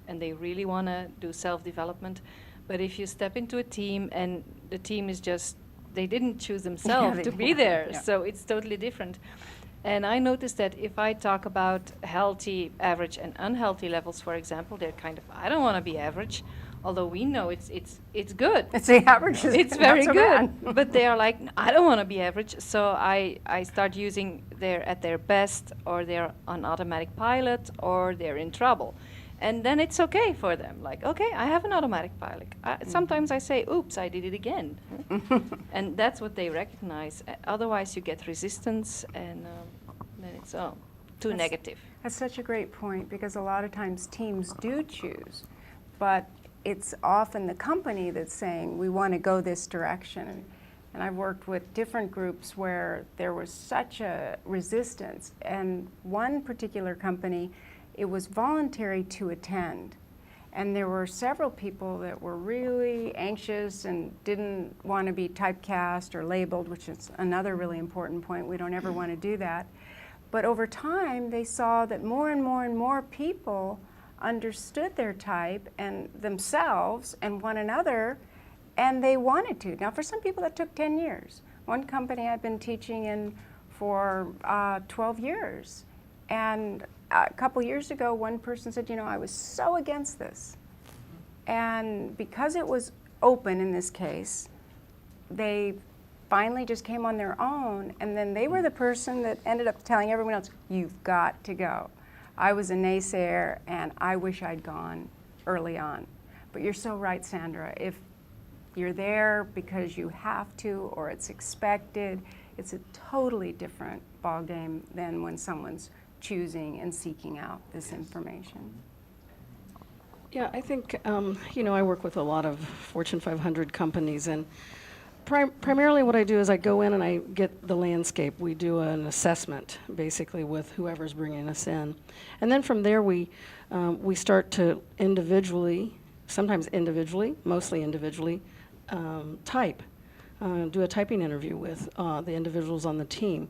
[SPEAKER 6] and they really want to do self-development. But if you step into a team and the team is just, they didn't choose themselves to be there, so it's totally different. And I noticed that if I talk about healthy, average, and unhealthy levels, for example, they're kind of, I don't want to be average. Although we know it's good.
[SPEAKER 3] It's the average.
[SPEAKER 6] It's very good. But they are like, I don't want to be average. So I start using they're at their best, or they're on automatic pilot, or they're in trouble. And then it's okay for them. Like, okay, I have an automatic pilot. Sometimes I say, oops, I did it again. And that's what they recognize. Otherwise you get resistance, and then it's too negative.
[SPEAKER 3] That's such a great point, because a lot of times teams do choose, but it's often the company that's saying, we want to go this direction. And I've worked with different groups where there was such a resistance. And one particular company, it was voluntary to attend. And there were several people that were really anxious and didn't want to be typecast or labeled, which is another really important point. We don't ever want to do that. But over time, they saw that more and more and more people understood their type and themselves and one another, and they wanted to. Now, for some people, that took 10 years. One company I've been teaching in for 12 years. And a couple years ago, one person said, you know, I was so against this. And because it was open in this case, they finally just came on their own, and then they were the person that ended up telling everyone else, you've got to go. I was a naysayer, and I wish I'd gone early on. But you're so right, Sandra. If you're there because you have to or it's expected, it's a totally different ballgame than when someone's choosing and seeking out this information.
[SPEAKER 9] Yeah, I think, you know, I work with a lot of Fortune 500 companies, and primarily what I do is I go in and I get the landscape. We do an assessment, basically, with whoever's bringing us in. And then from there, we start to individually, sometimes individually, mostly individually, type, do a typing interview with the individuals on the team.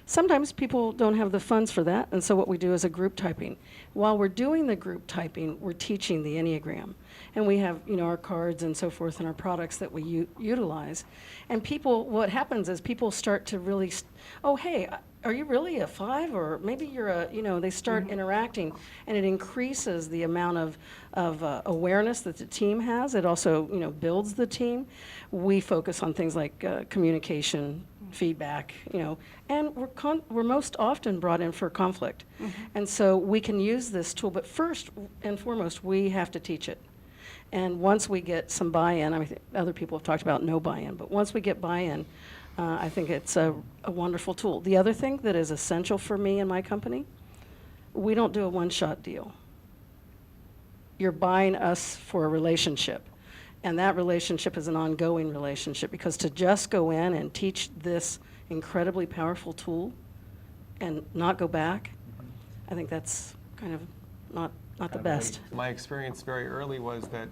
[SPEAKER 9] Sometimes people don't have the funds for that, and so what we do is a group typing. While we're doing the group typing, we're teaching the Enneagram. And we have, you know, our cards and so forth and our products that we utilize. And people, what happens is people start to really, oh, hey, are you really a 5? Or maybe you're a, you know, they start interacting, and it increases the amount of awareness that the team has. It also, you know, builds the team. We focus on things like communication, feedback, you know, and we're most often brought in for conflict. And so we can use this tool, but first and foremost, we have to teach it. And once we get some buy-in, I mean, other people have talked about no buy-in, but once we get buy-in, I think it's a wonderful tool. The other thing that is essential for me and my company, we don't do a one-shot deal. You're buying us for a relationship. And that relationship is an ongoing relationship, because to just go in and teach this incredibly powerful tool and not go back, I think that's kind of not the best.
[SPEAKER 2] My experience very early was that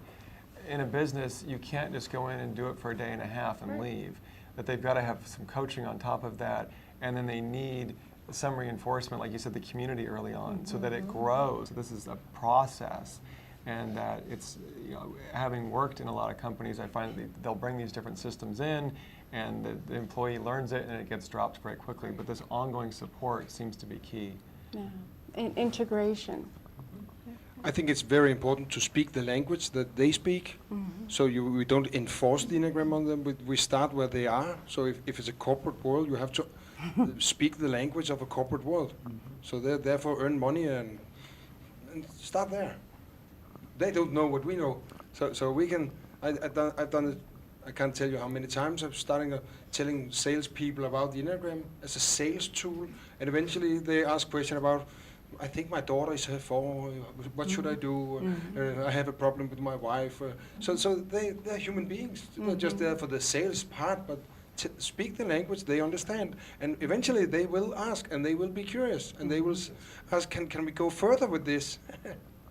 [SPEAKER 2] in a business, you can't just go in and do it for a day and a half and leave. That they've got to have some coaching on top of that, and then they need some reinforcement, like you said, the community early on, so that it grows. This is a process. And that it's, you know, having worked in a lot of companies, I find that they'll bring these different systems in, and the employee learns it, and it gets dropped very quickly. But this ongoing support seems to be key.
[SPEAKER 3] Yeah. Integration.
[SPEAKER 10] I think it's very important to speak the language that they speak. So we don't enforce the Enneagram on them. We start where they are. So if it's a corporate world, you have to speak the language of a corporate world. So they therefore earn money and start there. They don't know what we know, so we can. I've done it. I can't tell you how many times I'm starting telling salespeople about the Enneagram as a sales tool, and eventually they ask question about, I think my daughter is 4. What should I do? I have a problem with my wife. So they're human beings. They're just there for the sales part, but speak the language they understand, and eventually they will ask, and they will be curious, and they will ask, can we go further with this?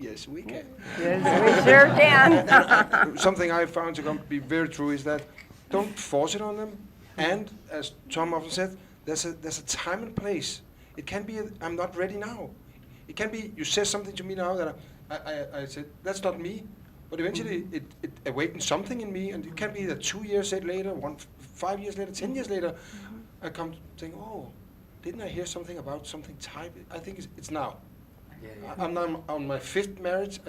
[SPEAKER 10] Yes, we can.
[SPEAKER 3] Yes, we sure can.
[SPEAKER 10] Something I found to be very true is that don't force it on them. And as Tom often said, there's a time and place. It can be I'm not ready now. It can be you say something to me now that I said that's not me, but eventually it awakens something in me, and it can be that 2 years later, 5 years later, 10 years later, I come saying, oh, didn't I hear something about something type? I think it's now. I'm now on my 5th marriage.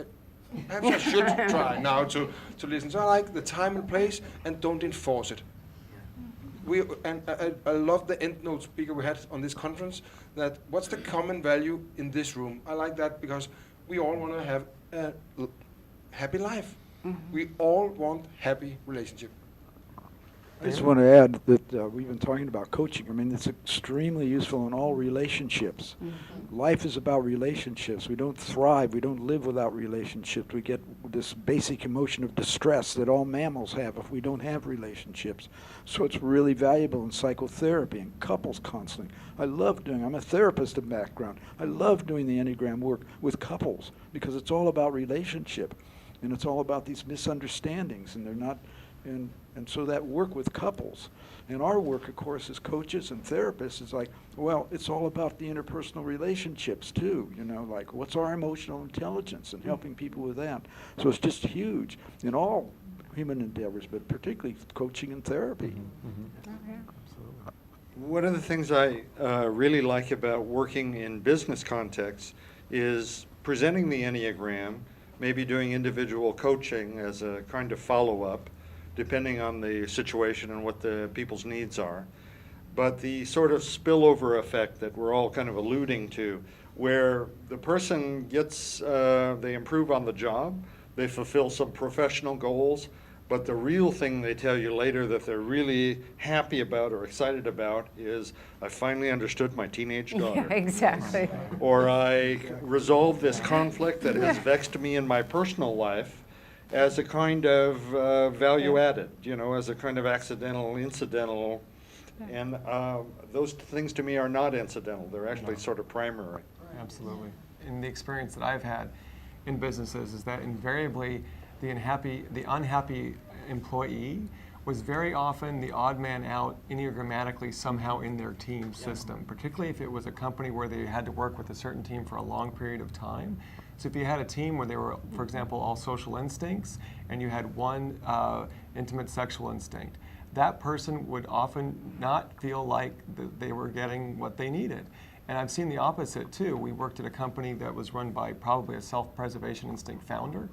[SPEAKER 10] Perhaps I should try now to listen. So I like the time and place, and don't enforce it. I love the end note speaker we had on this conference, that what's the common value in this room? I like that because we all want to have a happy life. We all want happy relationship.
[SPEAKER 8] I just want to add that we've been talking about coaching. I mean, it's extremely useful in all relationships. Life is about relationships. We don't thrive, we don't live without relationships. We get this basic emotion of distress that all mammals have if we don't have relationships. So it's really valuable in psychotherapy and couples counseling. I'm a therapist in background. I love doing the Enneagram work with couples because it's all about relationship. And it's all about these misunderstandings, and they're not, and And so that work with couples, and our work, of course, as coaches and therapists is like, well, it's all about the interpersonal relationships too, you know, like what's our emotional intelligence and helping people with that. So it's just huge in all human endeavors, but particularly coaching and therapy.
[SPEAKER 5] One of the things I really like about working in business contexts is presenting the Enneagram, maybe doing individual coaching as a kind of follow-up, depending on the situation and what the people's needs are. But the sort of spillover effect that we're all kind of alluding to, where the person gets, they improve on the job, they fulfill some professional goals, but the real thing they tell you later that they're really happy about or excited about is, I finally understood my teenage daughter.
[SPEAKER 3] Yeah, exactly.
[SPEAKER 5] Or I resolved this conflict that has vexed me in my personal life as a kind of value added, you know, as a kind of accidental, incidental. And those things to me are not incidental. They're actually sort of primary.
[SPEAKER 2] Absolutely. And the experience that I've had in businesses is that invariably the unhappy employee was very often the odd man out enneagrammatically somehow in their team system, particularly if it was a company where they had to work with a certain team for a long period of time. So if you had a team where they were, for example, all social instincts, and you had one intimate sexual instinct, that person would often not feel like they were getting what they needed. And I've seen the opposite too. We worked at a company that was run by probably a self-preservation instinct founder,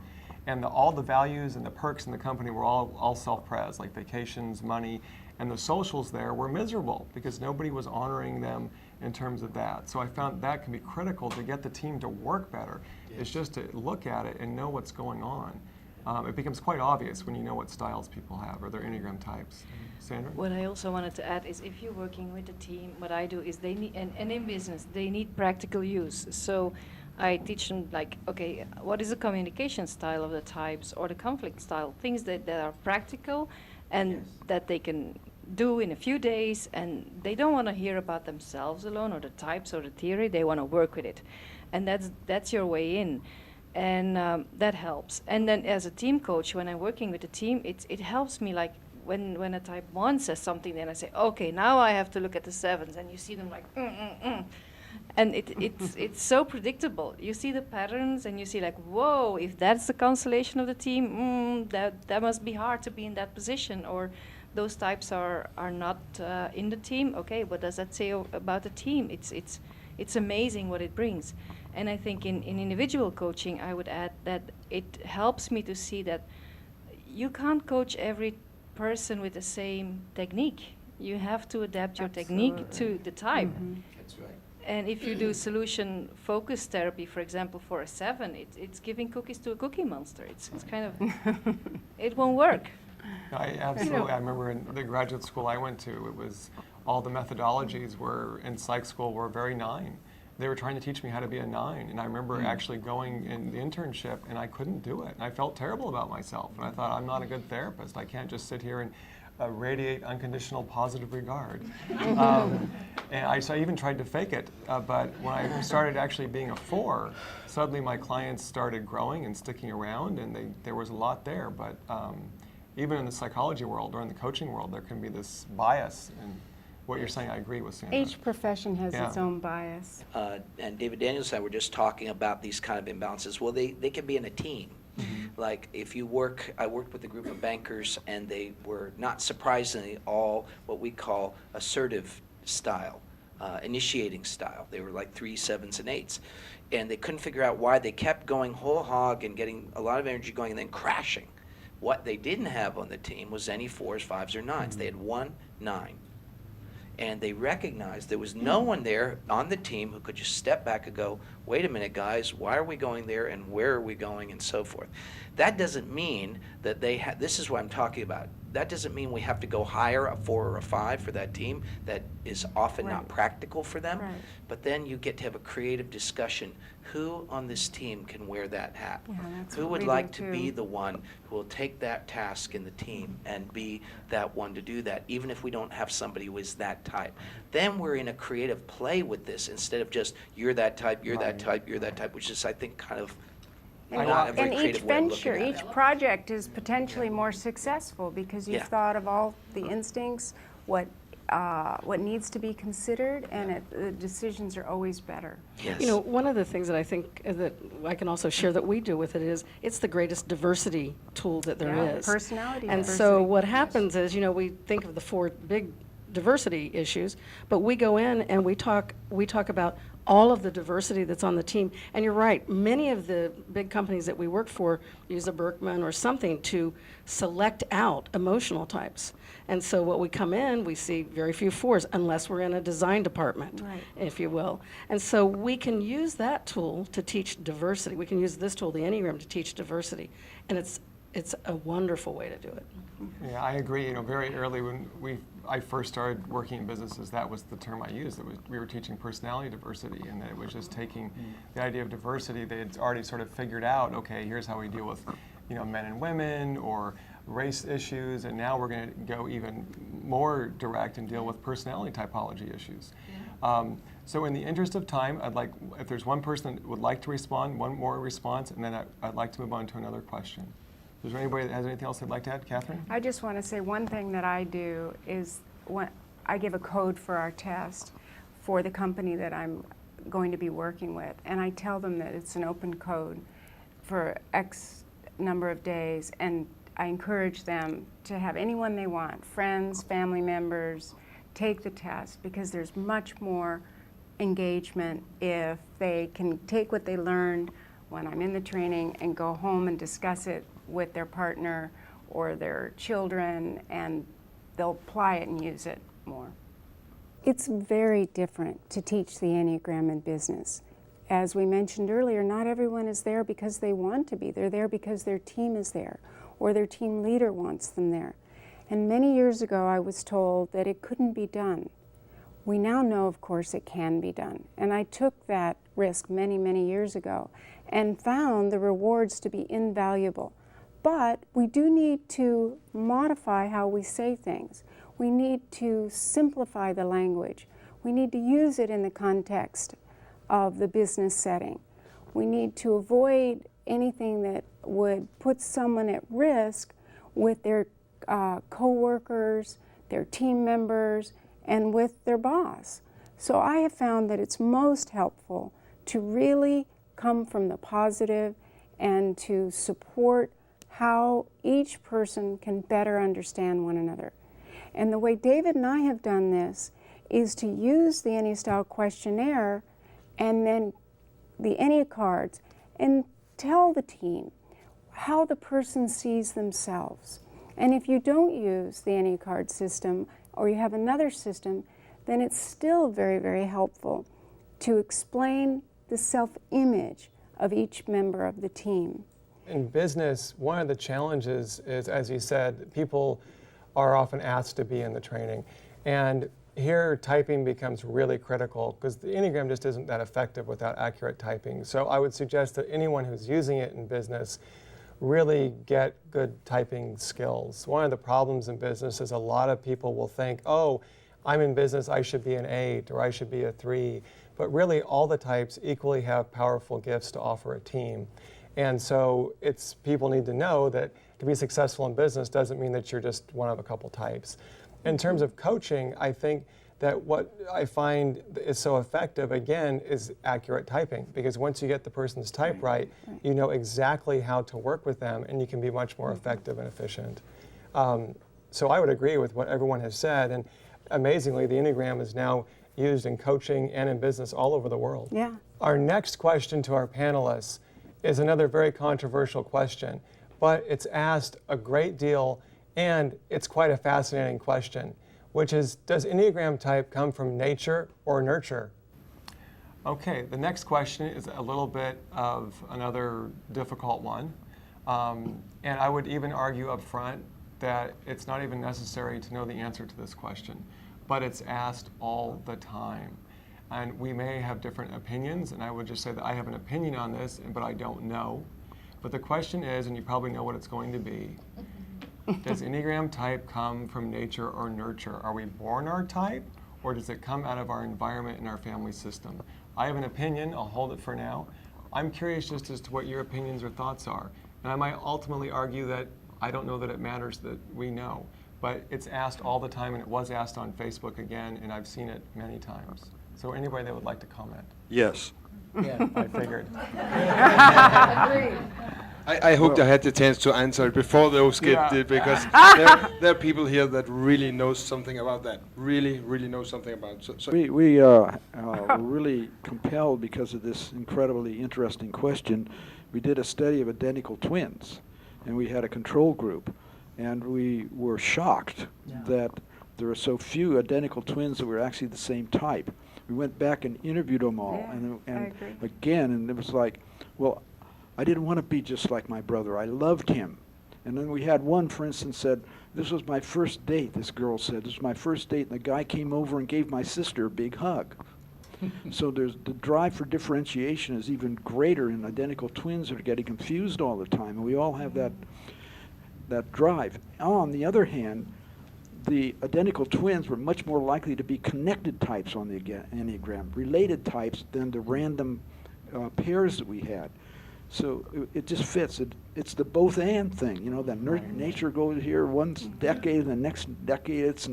[SPEAKER 2] and all the values and the perks in the company were all self-pres, like vacations, money, and the socials there were miserable because nobody was honoring them in terms of that. So I found that can be critical to get the team to work better. It's just to look at it and know what's going on. It becomes quite obvious when you know what styles people have or their Enneagram types. Sandra?
[SPEAKER 6] What I also wanted to add is if you're working with a team, what I do is they need, and in business, they need practical use. So I teach them like, okay, what is the communication style of the types or the conflict style? Things that are practical and that they can do in a few days, and they don't want to hear about themselves alone or the types or the theory. They want to work with it. And that's your way in. And that helps. And then as a team coach, when I'm working with a team, it helps me like when a type 1 says something, then I say, okay, now I have to look at the 7s, and you see them like, And it's so predictable. You see the patterns, and you see like, whoa, if that's the constellation of the team, that must be hard to be in that position. Or those types are not in the team. Okay, what does that say about the team? It's amazing what it brings. And I think in individual coaching, I would add that it helps me to see that you can't coach every person with the same technique. You have to adapt your technique to the type.
[SPEAKER 7] That's right.
[SPEAKER 6] And if you do solution-focused therapy, for example, for a 7, it's giving cookies to a cookie monster. It's kind of, it won't work.
[SPEAKER 2] I absolutely. I remember in the graduate school I went to, it was all the methodologies were in psych school were very 9. They were trying to teach me how to be a 9, and I remember actually going in the internship, and I couldn't do it. And I felt terrible about myself, and I thought, I'm not a good therapist. I can't just sit here and radiate unconditional positive regard. So I even tried to fake it, but when I started actually being a 4, suddenly my clients started growing and sticking around, and there was a lot there. But even in the psychology world or in the coaching world, there can be this bias. And what you're saying, I agree with Sandra.
[SPEAKER 3] Each profession has its own bias.
[SPEAKER 4] And David Daniels and I were just talking about these kind of imbalances. Well, they can be in a team. Like if you I worked with a group of bankers, and they were not surprisingly all what we call assertive style, initiating style. They were like 3s, 7s, and 8s. And they couldn't figure out why they kept going whole hog and getting a lot of energy going and then crashing. What they didn't have on the team was any 4s, 5s, or 9s. They had 1 9. And they recognized there was no one there on the team who could just step back and go, wait a minute, guys, why are we going there and where are we going and so forth. That doesn't mean that this is what I'm talking about. That doesn't mean we have to go hire a 4 or a 5 for that team. That is often not practical for them.
[SPEAKER 3] Right.
[SPEAKER 4] But then you get to have a creative discussion. Who on this team can wear that hat?
[SPEAKER 3] Yeah, that's
[SPEAKER 4] Who
[SPEAKER 3] what
[SPEAKER 4] would
[SPEAKER 3] we
[SPEAKER 4] like
[SPEAKER 3] do
[SPEAKER 4] to be the one who will take that task in the team and be that one to do that, even if we don't have somebody who is that type? Then we're in a creative play with this instead of just you're that type, you're that type, you're that type, which is, I think, kind of Not a very
[SPEAKER 3] And each
[SPEAKER 4] creative way of looking
[SPEAKER 3] venture,
[SPEAKER 4] at
[SPEAKER 3] each
[SPEAKER 4] it.
[SPEAKER 3] project is potentially more successful because you've
[SPEAKER 4] Yeah.
[SPEAKER 3] thought of all the instincts, what needs to be considered, and the decisions are always better.
[SPEAKER 4] Yes.
[SPEAKER 9] You know, one of the things that I think that I can also share that we do with it is it's the greatest diversity tool that there is.
[SPEAKER 3] Yeah, personality
[SPEAKER 9] And
[SPEAKER 3] diversity.
[SPEAKER 9] so what happens is, you know, we think of the 4 big diversity issues, but we go in and we talk about all of the diversity that's on the team. And you're right, many of the big companies that we work for use a Berkman or something to select out emotional types. And so what we come in, we see very few 4s, unless we're in a design department,
[SPEAKER 3] Right.
[SPEAKER 9] if you will. And so we can use that tool to teach diversity. We can use this tool, the Enneagram, to teach diversity. And it's a wonderful way to do it.
[SPEAKER 2] Yeah, I agree. You know, very early when I first started working in businesses, that was the term I used. We were teaching personality diversity, and it was just taking the idea of diversity. They had already sort of figured out, okay, here's how we deal with, you know, men and women or race issues, and now we're going to go even more direct and deal with personality typology issues. So in the interest of time, I'd like, if there's one person that would like to respond, one more response, and then I'd like to move on to another question. Is there anybody that has anything else they'd like to add? Katherine?
[SPEAKER 3] I just want to say one thing that I do is when I give a code for our test for the company that I'm going to be working with, and I tell them that it's an open code for X number of days, and I encourage them to have anyone they want, friends, family members, take the test, because there's much more engagement if they can take what they learned when I'm in the training and go home and discuss it with their partner or their children, and they'll apply it and use it more. It's very different to teach the Enneagram in business. As we mentioned earlier, not everyone is there because they want to be. They're there because their team is there or their team leader wants them there. And many years ago, I was told that it couldn't be done. We now know, of course, it can be done. And I took that risk many, many years ago and found the rewards to be invaluable. But we do need to modify how we say things. We need to simplify the language. We need to use it in the context of the business setting. We need to avoid anything that would put someone at risk with their co-workers, their team members, and with their boss. So I have found that it's most helpful to really come from the positive and to support how each person can better understand one another. And the way David and I have done this is to use the Ennea-style questionnaire and then the Ennea cards and tell the team how the person sees themselves. And if you don't use the Ennea card system or you have another system, then it's still very, very helpful to explain the self-image of each member of the team.
[SPEAKER 2] In business, one of the challenges is, as you said, people are often asked to be in the training. And here, typing becomes really critical because the Enneagram just isn't that effective without accurate typing. So I would suggest that anyone who's using it in business really get good typing skills. One of the problems in business is a lot of people will think, oh, I'm in business, I should be an 8 or I should be a 3. But really, all the types equally have powerful gifts to offer a team. And so people need to know that to be successful in business doesn't mean that you're just one of a couple types. In terms of coaching, I think that what I find is so effective, again, is accurate typing. Because once you get the person's type right, you know exactly how to work with them, and you can be much more effective and efficient. So I would agree with what everyone has said. And amazingly, the Enneagram is now used in coaching and in business all over the world.
[SPEAKER 3] Yeah.
[SPEAKER 2] Our next question to our panelists is another very controversial question, but it's asked a great deal, and it's quite a fascinating question, which is, does Enneagram type come from nature or nurture? Okay, the next question is a little bit of another difficult one, and I would even argue up front that it's not even necessary to know the answer to this question, but it's asked all the time. And we may have different opinions, and I would just say that I have an opinion on this, but I don't know. But the question is, and you probably know what it's going to be, does Enneagram type come from nature or nurture? Are we born our type, or does it come out of our environment and our family system? I have an opinion, I'll hold it for now. I'm curious just as to what your opinions or thoughts are. And I might ultimately argue that I don't know that it matters that we know, but it's asked all the time, and it was asked on Facebook again, and I've seen it many times. So anybody that would like to comment?
[SPEAKER 5] Yes.
[SPEAKER 7] Yeah.
[SPEAKER 2] I figured.
[SPEAKER 10] I hoped I had the chance to answer it before those kids did, because there are people here that really know something about that. Really, really know something about it. So
[SPEAKER 8] We were really compelled because of this incredibly interesting question. We did a study of identical twins, and we had a control group, and we were shocked that there are so few identical twins that were actually the same type. We went back and interviewed them all, and again, and it was like, well, I didn't want to be just like my brother. I loved him. And then we had one, for instance, said, this was my first date, this girl said. This was my first date, and the guy came over and gave my sister a big hug. So there's the drive for differentiation is even greater in identical twins that are getting confused all the time, and we all have that drive. On the other hand, the identical twins were much more likely to be connected types on the Enneagram, related types than the random pairs that we had. So it just fits. It's the both and thing, you know. That nature goes here one decade, and the next decade it's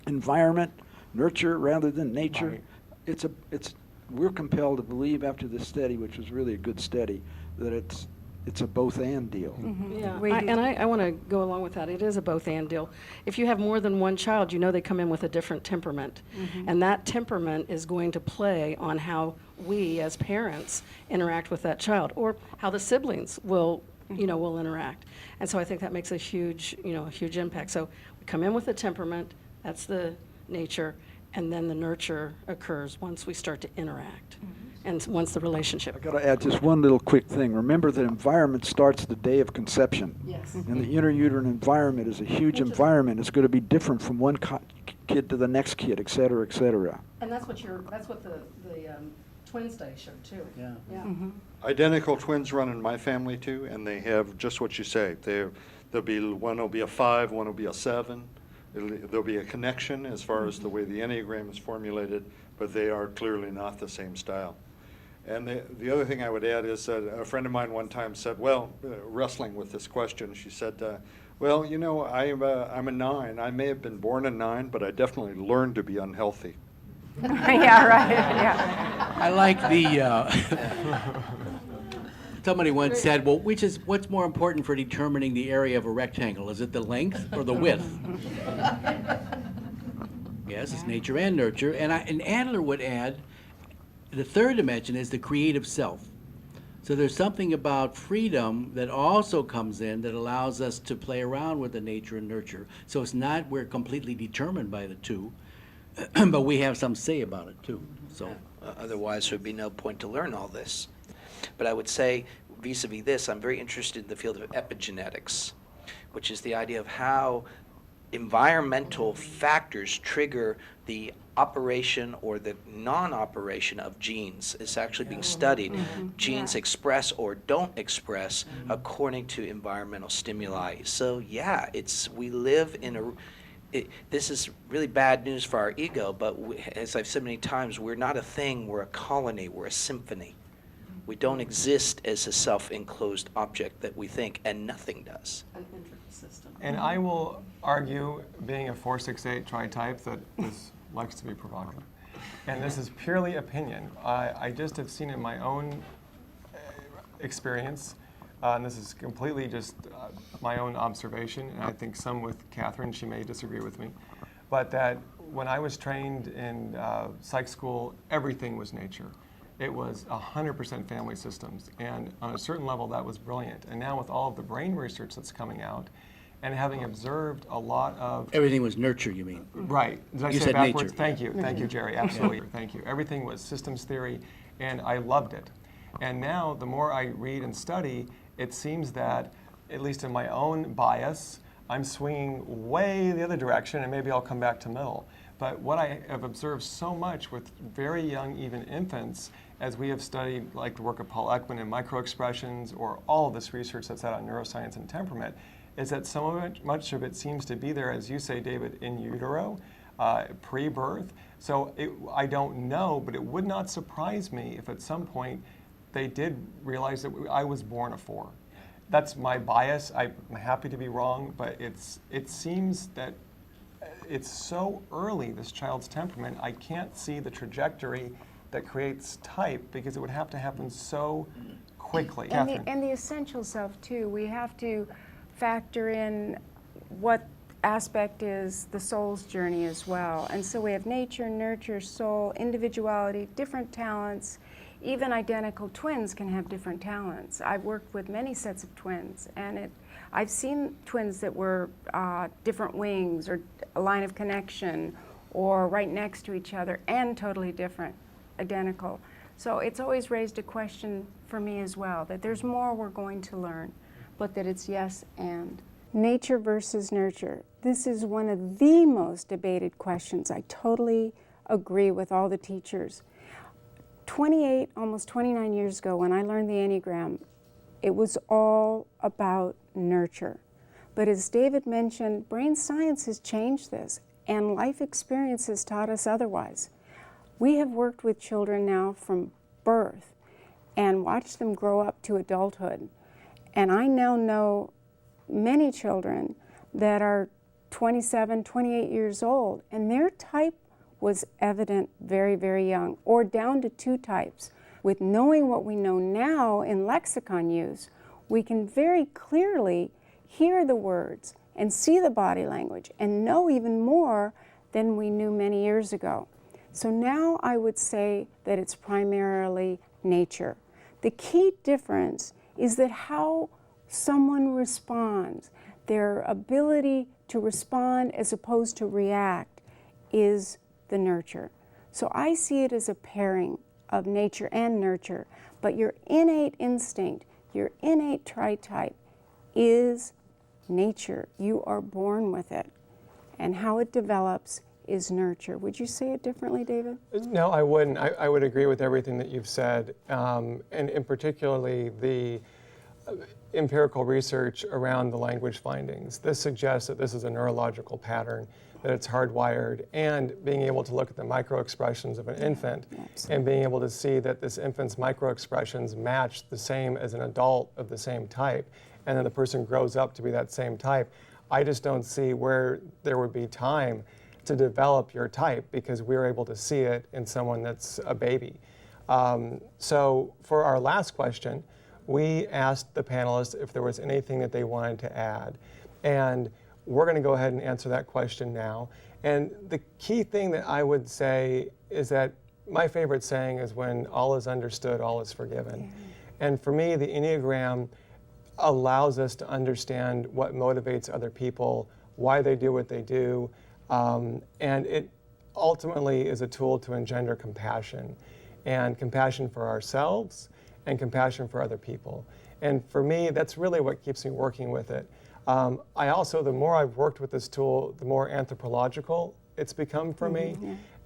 [SPEAKER 8] environment, nurture rather than nature.
[SPEAKER 2] Right.
[SPEAKER 8] We're compelled to believe after this study, which was really a good study, that it's a both and deal.
[SPEAKER 9] Yeah, I want to go along with that. It is a both and deal. If you have more than one child, you know they come in with a different temperament. And that temperament is going to play on how we as parents interact with that child, or how the siblings will interact. And so I think that makes a huge impact. So we come in with a temperament, that's the nature, and then the nurture occurs once we start to interact. And once the relationship.
[SPEAKER 8] I got to add just one little quick thing. Remember that environment starts the day of conception.
[SPEAKER 9] Yes.
[SPEAKER 8] And the interuterine environment is a huge environment. It's going to be different from one kid to the next kid, et cetera, et cetera.
[SPEAKER 9] And that's what the twin study showed too.
[SPEAKER 7] Yeah.
[SPEAKER 5] Identical twins run in my family too, and they have just what you say. One will be a 5, one will be a 7. There'll be a connection as far as the way the Enneagram is formulated, but they are clearly not the same style. And the other thing I would add is that a friend of mine one time said, wrestling with this question, she said, well, you know, I'm a 9. I may have been born a 9, but I definitely learned to be unhealthy.
[SPEAKER 3] Yeah, right. Yeah.
[SPEAKER 7] I like somebody once said, well, what's more important for determining the area of a rectangle? Is it the length or the width? Yes, it's nature and nurture. And Adler would add, the third dimension is the creative self. So there's something about freedom that also comes in that allows us to play around with the nature and nurture. So it's not we're completely determined by the two, but we have some say about it too. So
[SPEAKER 4] Otherwise, there would be no point to learn all this. But I would say, vis-a-vis this, I'm very interested in the field of epigenetics, which is the idea of how environmental factors trigger the operation or the non-operation of genes. It's actually being studied. Genes express or don't express according to environmental stimuli. So yeah, we live in this is really bad news for our ego, but as I've said many times, we're not a thing, we're a colony, we're a symphony. We don't exist as a self-enclosed object that we think, and nothing does.
[SPEAKER 9] An intricate system.
[SPEAKER 2] And I will argue, being a 468 tritype, that this likes to be provocative. And this is purely opinion. I just have seen in my own experience, and this is completely just my own observation, and I think some with Katherine, she may disagree with me, but that when I was trained in psych school, everything was nature. It was 100% family systems, and on a certain level that was brilliant. And now with all of the brain research that's coming out, and having observed a lot of...
[SPEAKER 7] everything was nurture, you mean?
[SPEAKER 2] Right. Did I
[SPEAKER 7] You
[SPEAKER 2] say
[SPEAKER 7] said
[SPEAKER 2] backwards?
[SPEAKER 7] nature.
[SPEAKER 2] Thank you, Jerry, absolutely. Thank you. Everything was systems theory, and I loved it. And now, the more I read and study, it seems that, at least in my own bias, I'm swinging way the other direction, and maybe I'll come back to middle. But what I have observed so much with very young, even infants, as we have studied like the work of Paul Ekman in microexpressions, or all of this research that's out on neuroscience and temperament, is that much of it seems to be there, as you say, David, in utero. pre-birth. So I don't know, but it would not surprise me if at some point they did realize that I was born a 4. That's my bias. I'm happy to be wrong, but it seems that it's so early, this child's temperament, I can't see the trajectory that creates type, because it would have to happen so quickly.
[SPEAKER 3] And the essential self too. We have to factor in what aspect is the soul's journey as well. And so we have nature, nurture, soul, individuality, different talents. Even identical twins can have different talents. I've worked with many sets of twins, and I've seen twins that were different wings or a line of connection or right next to each other and totally different, identical. So it's always raised a question for me as well, that there's more we're going to learn, but that it's yes and. Nature versus nurture. This is one of the most debated questions. I totally agree with all the teachers. 28, almost 29 years ago, when I learned the Enneagram, it was all about nurture. But as David mentioned, brain science has changed this, and life experience has taught us otherwise. We have worked with children now from birth and watched them grow up to adulthood. And I now know many children that are 27, 28 years old, and their type was evident very, very young, or down to 2 types. With knowing what we know now in lexicon use, we can very clearly hear the words and see the body language and know even more than we knew many years ago. So now I would say that it's primarily nature. The key difference is that how someone responds, their ability to respond as opposed to react, is the nurture. So I see it as a pairing of nature and nurture, but your innate instinct, your innate tritype is nature. You are born with it. And how it develops is nurture. Would you say it differently, David?
[SPEAKER 2] No, I wouldn't. I would agree with everything that you've said, and in particularly the empirical research around the language findings. This suggests that this is a neurological pattern, that it's hardwired, and being able to look at the microexpressions of an infant and being able to see that this infant's microexpressions match the same as an adult of the same type, and then the person grows up to be that same type. I just don't see where there would be time to develop your type, because we're able to see it in someone that's a baby. So for our last question, we asked the panelists if there was anything that they wanted to add. And we're going to go ahead and answer that question now. And the key thing that I would say is that my favorite saying is, when all is understood, all is forgiven. And for me, the Enneagram allows us to understand what motivates other people, why they do what they do, and it ultimately is a tool to engender compassion, and compassion for ourselves and compassion for other people. And for me, that's really what keeps me working with it. I also, the more I've worked with this tool, the more anthropological it's become for me,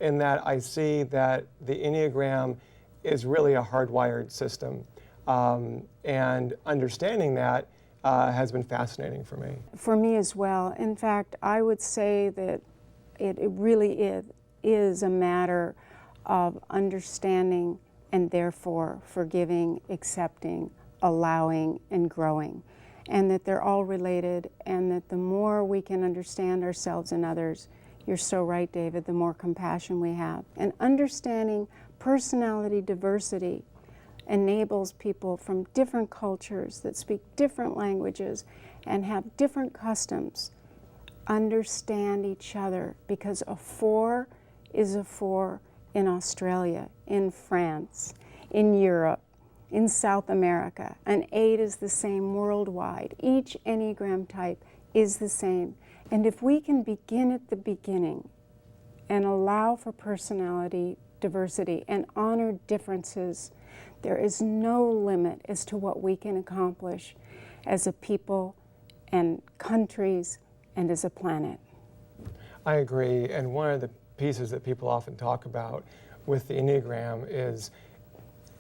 [SPEAKER 2] in that I see that the Enneagram is really a hardwired system. And understanding that has been fascinating for me.
[SPEAKER 3] For me as well. In fact, I would say that it really is a matter of understanding and therefore forgiving, accepting, allowing, and growing. And that they're all related, and that the more we can understand ourselves and others, you're so right, David, the more compassion we have. And understanding personality diversity enables people from different cultures that speak different languages and have different customs understand each other, because a 4 is a 4 in Australia, in France, in Europe, in South America. An 8 is the same worldwide. Each Enneagram type is the same. And if we can begin at the beginning and allow for personality diversity and honor differences, there is no limit as to what we can accomplish as a people and countries and as a planet.
[SPEAKER 2] I agree, and one of the pieces that people often talk about with the Enneagram is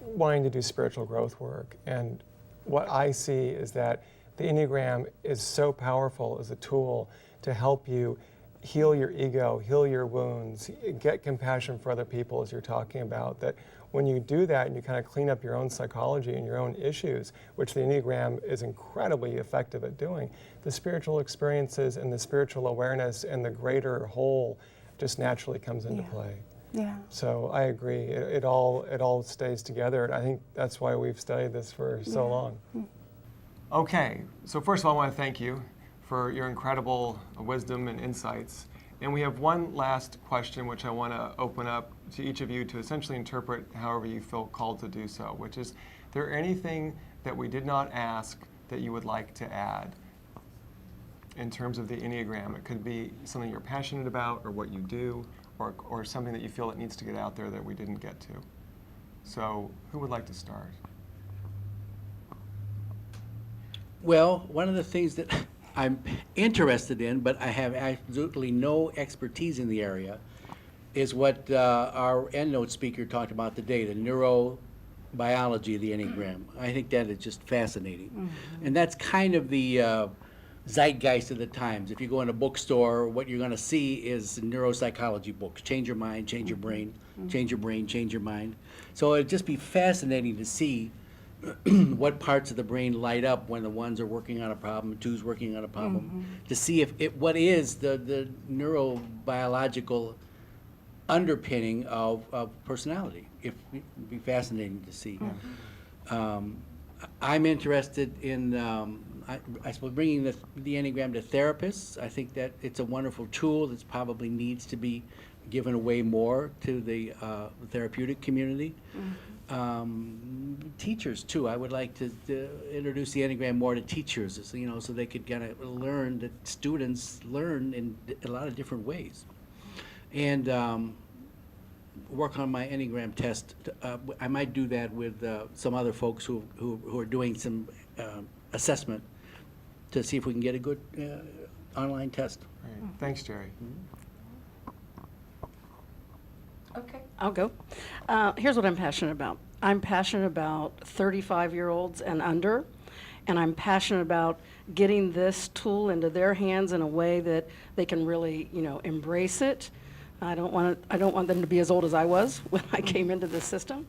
[SPEAKER 2] wanting to do spiritual growth work. And what I see is that the Enneagram is so powerful as a tool to help you heal your ego, heal your wounds, get compassion for other people, as you're talking about, that when you do that and you kind of clean up your own psychology and your own issues, which the Enneagram is incredibly effective at doing, the spiritual experiences and the spiritual awareness and the greater whole just naturally comes into play.
[SPEAKER 3] Yeah.
[SPEAKER 2] So I agree. It all stays together, and I think that's why we've studied this for so long. Okay, so first of all, I want to thank you for your incredible wisdom and insights. And we have one last question which I want to open up to each of you to essentially interpret however you feel called to do so, which is there anything that we did not ask that you would like to add in terms of the Enneagram? It could be something you're passionate about or what you do, or something that you feel that needs to get out there that we didn't get to. So who would like to start?
[SPEAKER 7] Well, one of the things that I'm interested in, but I have absolutely no expertise in the area, is what our EndNote speaker talked about today, the neurobiology of the Enneagram. I think that is just fascinating. And that's kind of the zeitgeist of the times. If you go in a bookstore, what you're going to see is neuropsychology books. Change your mind, change your brain, change your brain, change your mind. So it'd just be fascinating to see what parts of the brain light up when the ones are working on a problem, two's working on a problem, to see if what is the neurobiological underpinning of personality. It'd be fascinating to see. I'm interested in, I suppose, bringing the Enneagram to therapists. I think that it's a wonderful tool that probably needs to be given away more to the therapeutic community. Teachers too. I would like to introduce the Enneagram more to teachers, so they could kind of learn that students learn in a lot of different ways, and work on my Enneagram test. I might do that with some other folks who are doing some assessment to see if we can get a good online test.
[SPEAKER 2] Right. Thanks, Jerry.
[SPEAKER 9] Okay, I'll go. Here's what I'm passionate about. I'm passionate about 35-year-olds and under, and I'm passionate about getting this tool into their hands in a way that they can really, embrace it. I don't want them to be as old as I was when I came into the system,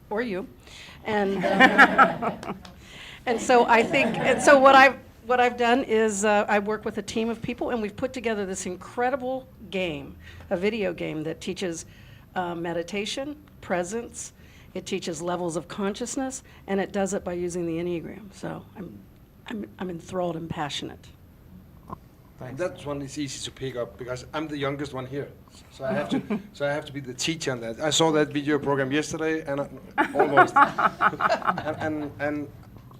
[SPEAKER 9] or you. And and so I think, and so what I've done is I work with a team of people, and we've put together this incredible game, a video game that teaches meditation, presence. It teaches levels of consciousness, and it does it by using the Enneagram. So I'm enthralled and passionate.
[SPEAKER 2] Thanks.
[SPEAKER 10] That one is easy to pick up because I'm the youngest one here, so I have to be the teacher on that. I saw that video program yesterday, and almost, and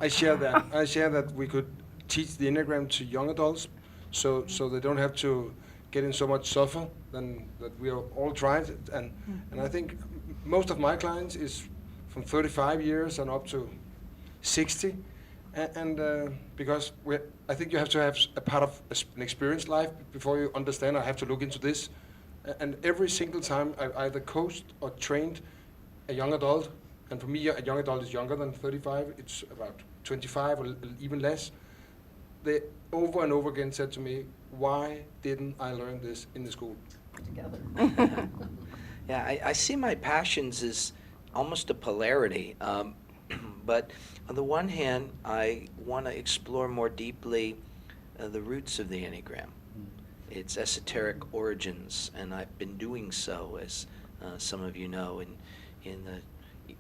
[SPEAKER 10] I share that. I share that we could teach the Enneagram to young adults, so they don't have to get in so much suffer than that we are all trying. And I think most of my clients is from 35 years and up to 60. And because I think you have to have a part of an experienced life before you understand, I have to look into this. And every single time I either coached or trained a young adult, and for me a young adult is younger than 35, it's about 25 or even less. They over and over again said to me, why didn't I learn this in the school?
[SPEAKER 9] Together.
[SPEAKER 4] Yeah, I see my passions as almost a polarity. But on the one hand, I want to explore more deeply the roots of the Enneagram, its esoteric origins, and I've been doing so, as some of you know, in the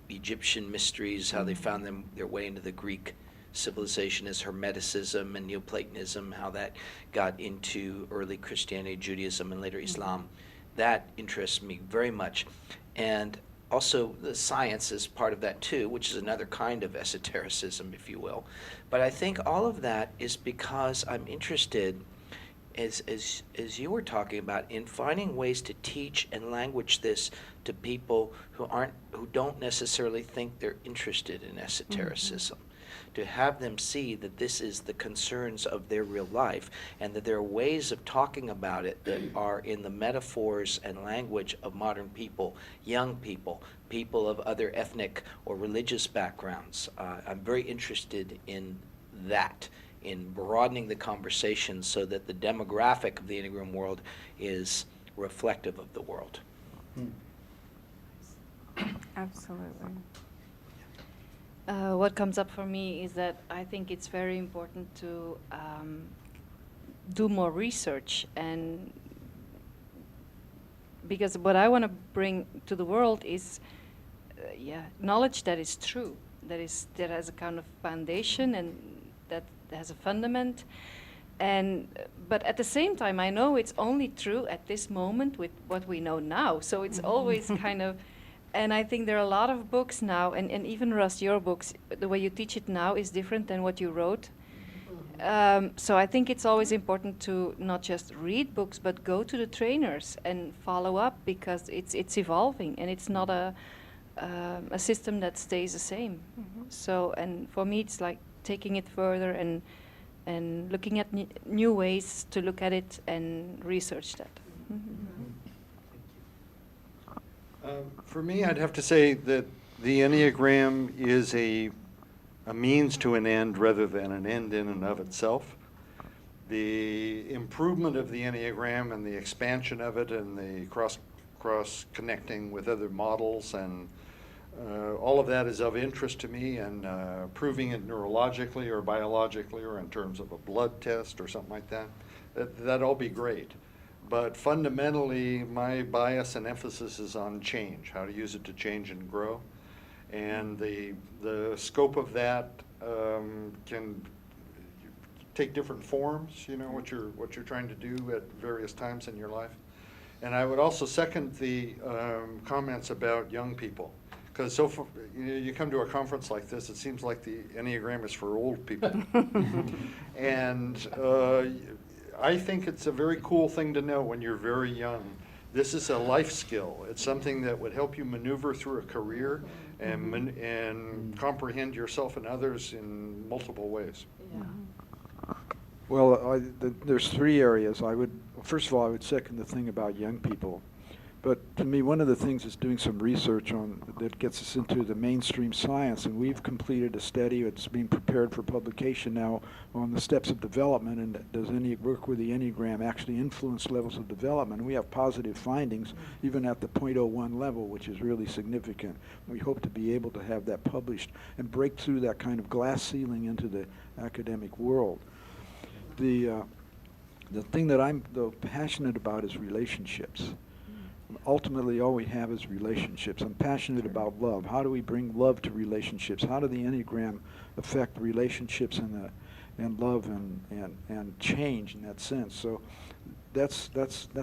[SPEAKER 4] Egyptian mysteries, how they found their way into the Greek civilization as Hermeticism and Neoplatonism, how that got into early Christianity, Judaism, and later Islam. That interests me very much. And also the science is part of that too, which is another kind of esotericism, if you will. But I think all of that is because I'm interested, as you were talking about, in finding ways to teach and language this to people who don't necessarily think they're interested in esotericism. To have them see that this is the concerns of their real life, and that there are ways of talking about it that are in the metaphors and language of modern people, young people, people of other ethnic or religious backgrounds. I'm very interested in that, in broadening the conversation so that the demographic of the Enneagram world is reflective of the world.
[SPEAKER 3] Absolutely.
[SPEAKER 6] What comes up for me is that I think it's very important to do more research, and because what I want to bring to the world is knowledge that is true, that has a kind of foundation and that has a fundament, but at the same time I know it's only true at this moment with what we know now, so it's always kind of. And I think there are a lot of books now, and even Russ, your books, the way you teach it now is different than what you wrote. So I think it's always important to not just read books, but go to the trainers and follow up, because it's evolving, and it's not a system that stays the same. So, and for me, it's like taking it further and looking at new ways to look at it and research that.
[SPEAKER 5] For me, I'd have to say that the Enneagram is a means to an end rather than an end in and of itself. The improvement of the Enneagram and the expansion of it and the cross connecting with other models and all of that is of interest to me, and proving it neurologically or biologically or in terms of a blood test or something like that, that'd all be great. But fundamentally, my bias and emphasis is on change, how to use it to change and grow. And the scope of that can take different forms, you know, what you're trying to do at various times in your life. And I would also second the comments about young people. Because so far, you come to a conference like this, it seems like the Enneagram is for old people. And I think it's a very cool thing to know when you're very young. This is a life skill. It's something that would help you maneuver through a career and comprehend yourself and others in multiple ways.
[SPEAKER 8] Well, there's three areas. First of all, I would second the thing about young people. But to me, one of the things is doing some research on that gets us into the mainstream science, and we've completed a study that's being prepared for publication now on the steps of development, and does any work with the Enneagram actually influence levels of development. And we have positive findings even at the 0.01 level, which is really significant. We hope to be able to have that published and break through that kind of glass ceiling into the academic world. The thing that I'm passionate about is relationships. Ultimately, all we have is relationships. I'm passionate about love. How do we bring love to relationships? How do the Enneagram affect relationships and love and change in that sense? So that's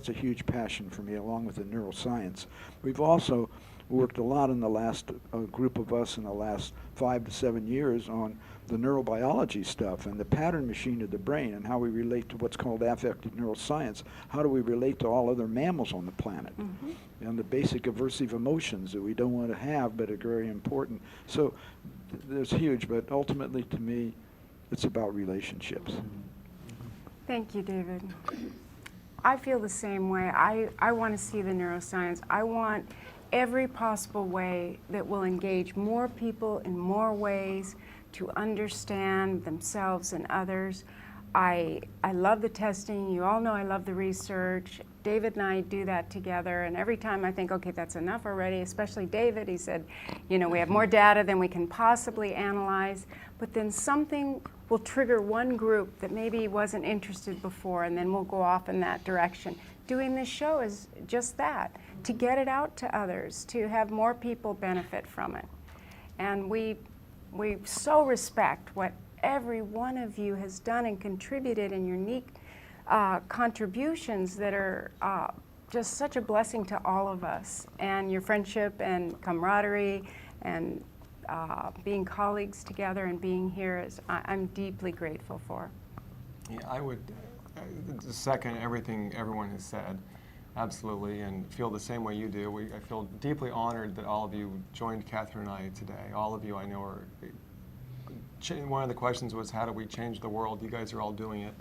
[SPEAKER 8] a huge passion for me, along with the neuroscience. We've also worked a lot in the last group of us in the last 5 to 7 years on the neurobiology stuff and the pattern machine of the brain and how we relate to what's called affective neuroscience. How do we relate to all other mammals on the planet? And the basic aversive emotions that we don't want to have but are very important. So there's huge, but ultimately to me, it's about relationships.
[SPEAKER 3] Thank you, David. I feel the same way. I want to see the neuroscience. I want every possible way that will engage more people in more ways to understand themselves and others. I love the testing. You all know I love the research. David and I do that together, and every time I think, okay, that's enough already, especially David, he said, you know, we have more data than we can possibly analyze, but then something will trigger one group that maybe wasn't interested before, and then we'll go off in that direction. Doing this show is just that, to get it out to others, to have more people benefit from it. And we so respect what every one of you has done and contributed in unique contributions that are just such a blessing to all of us. And your friendship and camaraderie and being colleagues together and being here is, I'm deeply grateful for.
[SPEAKER 2] Yeah, I would second everything everyone has said, absolutely, and feel the same way you do. I feel deeply honored that all of you joined Katherine and I today. All of you I know are, one of the questions was, how do we change the world? You guys are all doing it.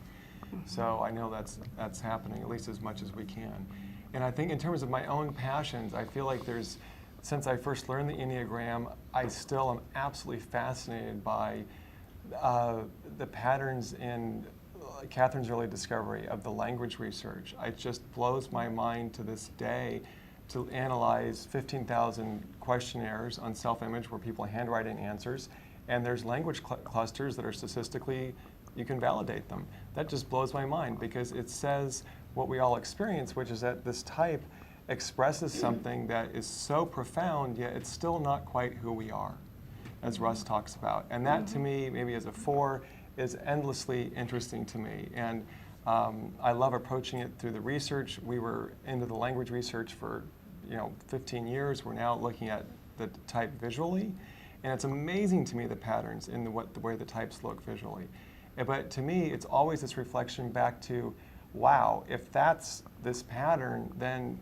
[SPEAKER 2] So I know that's happening, at least as much as we can. And I think in terms of my own passions, I feel like since I first learned the Enneagram, I still am absolutely fascinated by the patterns in Katherine's early discovery of the language research. It just blows my mind to this day to analyze 15,000 questionnaires on self-image where people handwrite in answers, and there's language clusters that are statistically, you can validate them. That just blows my mind because it says what we all experience, which is that this type expresses something that is so profound, yet it's still not quite who we are, as Russ talks about. And that to me, maybe as a 4, is endlessly interesting to me. And I love approaching it through the research. We were into the language research for 15 years. We're now looking at the type visually. And it's amazing to me the patterns in the way the types look visually. But to me, it's always this reflection back to, wow, if that's this pattern, then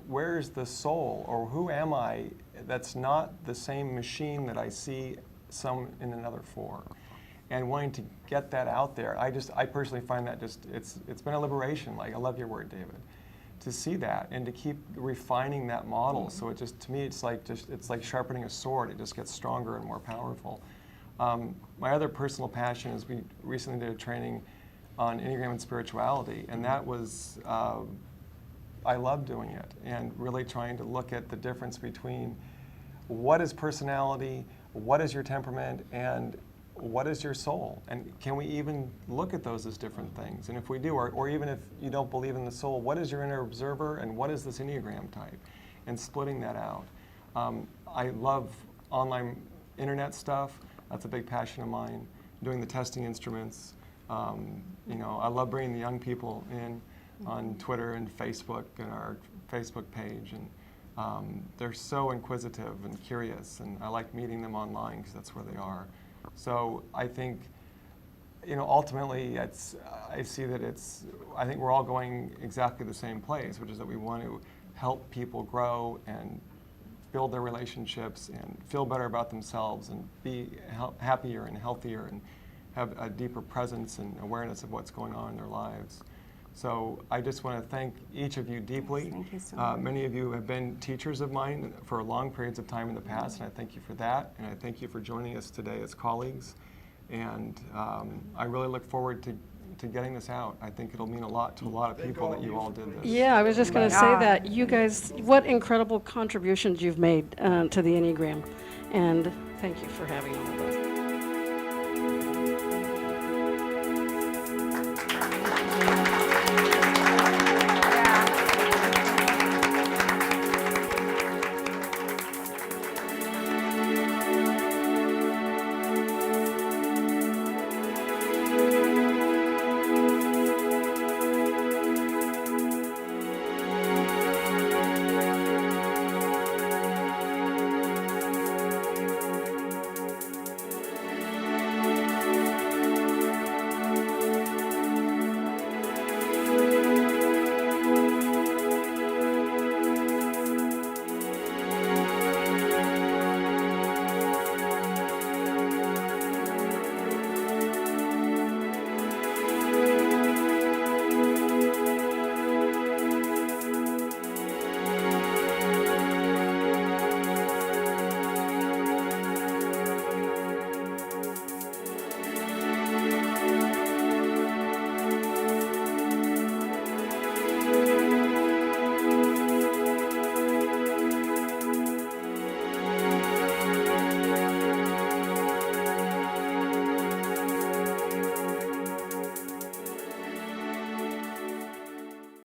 [SPEAKER 2] where's the soul, or who am I that's not the same machine that I see some in another 4? And wanting to get that out there, I personally find that it's been a liberation. Like, I love your word, David, to see that and to keep refining that model. So it just, to me, it's like sharpening a sword. It just gets stronger and more powerful. My other personal passion is we recently did a training on Enneagram and spirituality, and that was, I love doing it, and really trying to look at the difference between what is personality, what is your temperament, and what is your soul? And can we even look at those as different things? And if we do, or even if you don't believe in the soul, what is your inner observer and what is this Enneagram type? And splitting that out. I love online internet stuff. That's a big passion of mine. Doing the testing instruments. I love bringing the young people in on Twitter and Facebook and our Facebook page. And they're so inquisitive and curious, and I like meeting them online because that's where they are. So I think, ultimately, I see that I think we're all going exactly the same place, which is that we want to help people grow and build their relationships and feel better about themselves and be happier and healthier and have a deeper presence and awareness of what's going on in their lives. So I just want to thank each of you deeply.
[SPEAKER 3] Yes, thank you so much.
[SPEAKER 2] Many of you have been teachers of mine for long periods of time in the past, and I thank you for that. And I thank you for joining us today as colleagues. And I really look forward to getting this out. I think it'll mean a lot to a lot of people that you all did this.
[SPEAKER 9] Yeah, I was just going to say that. You guys, what incredible contributions you've made to the Enneagram. And thank you for having all of us.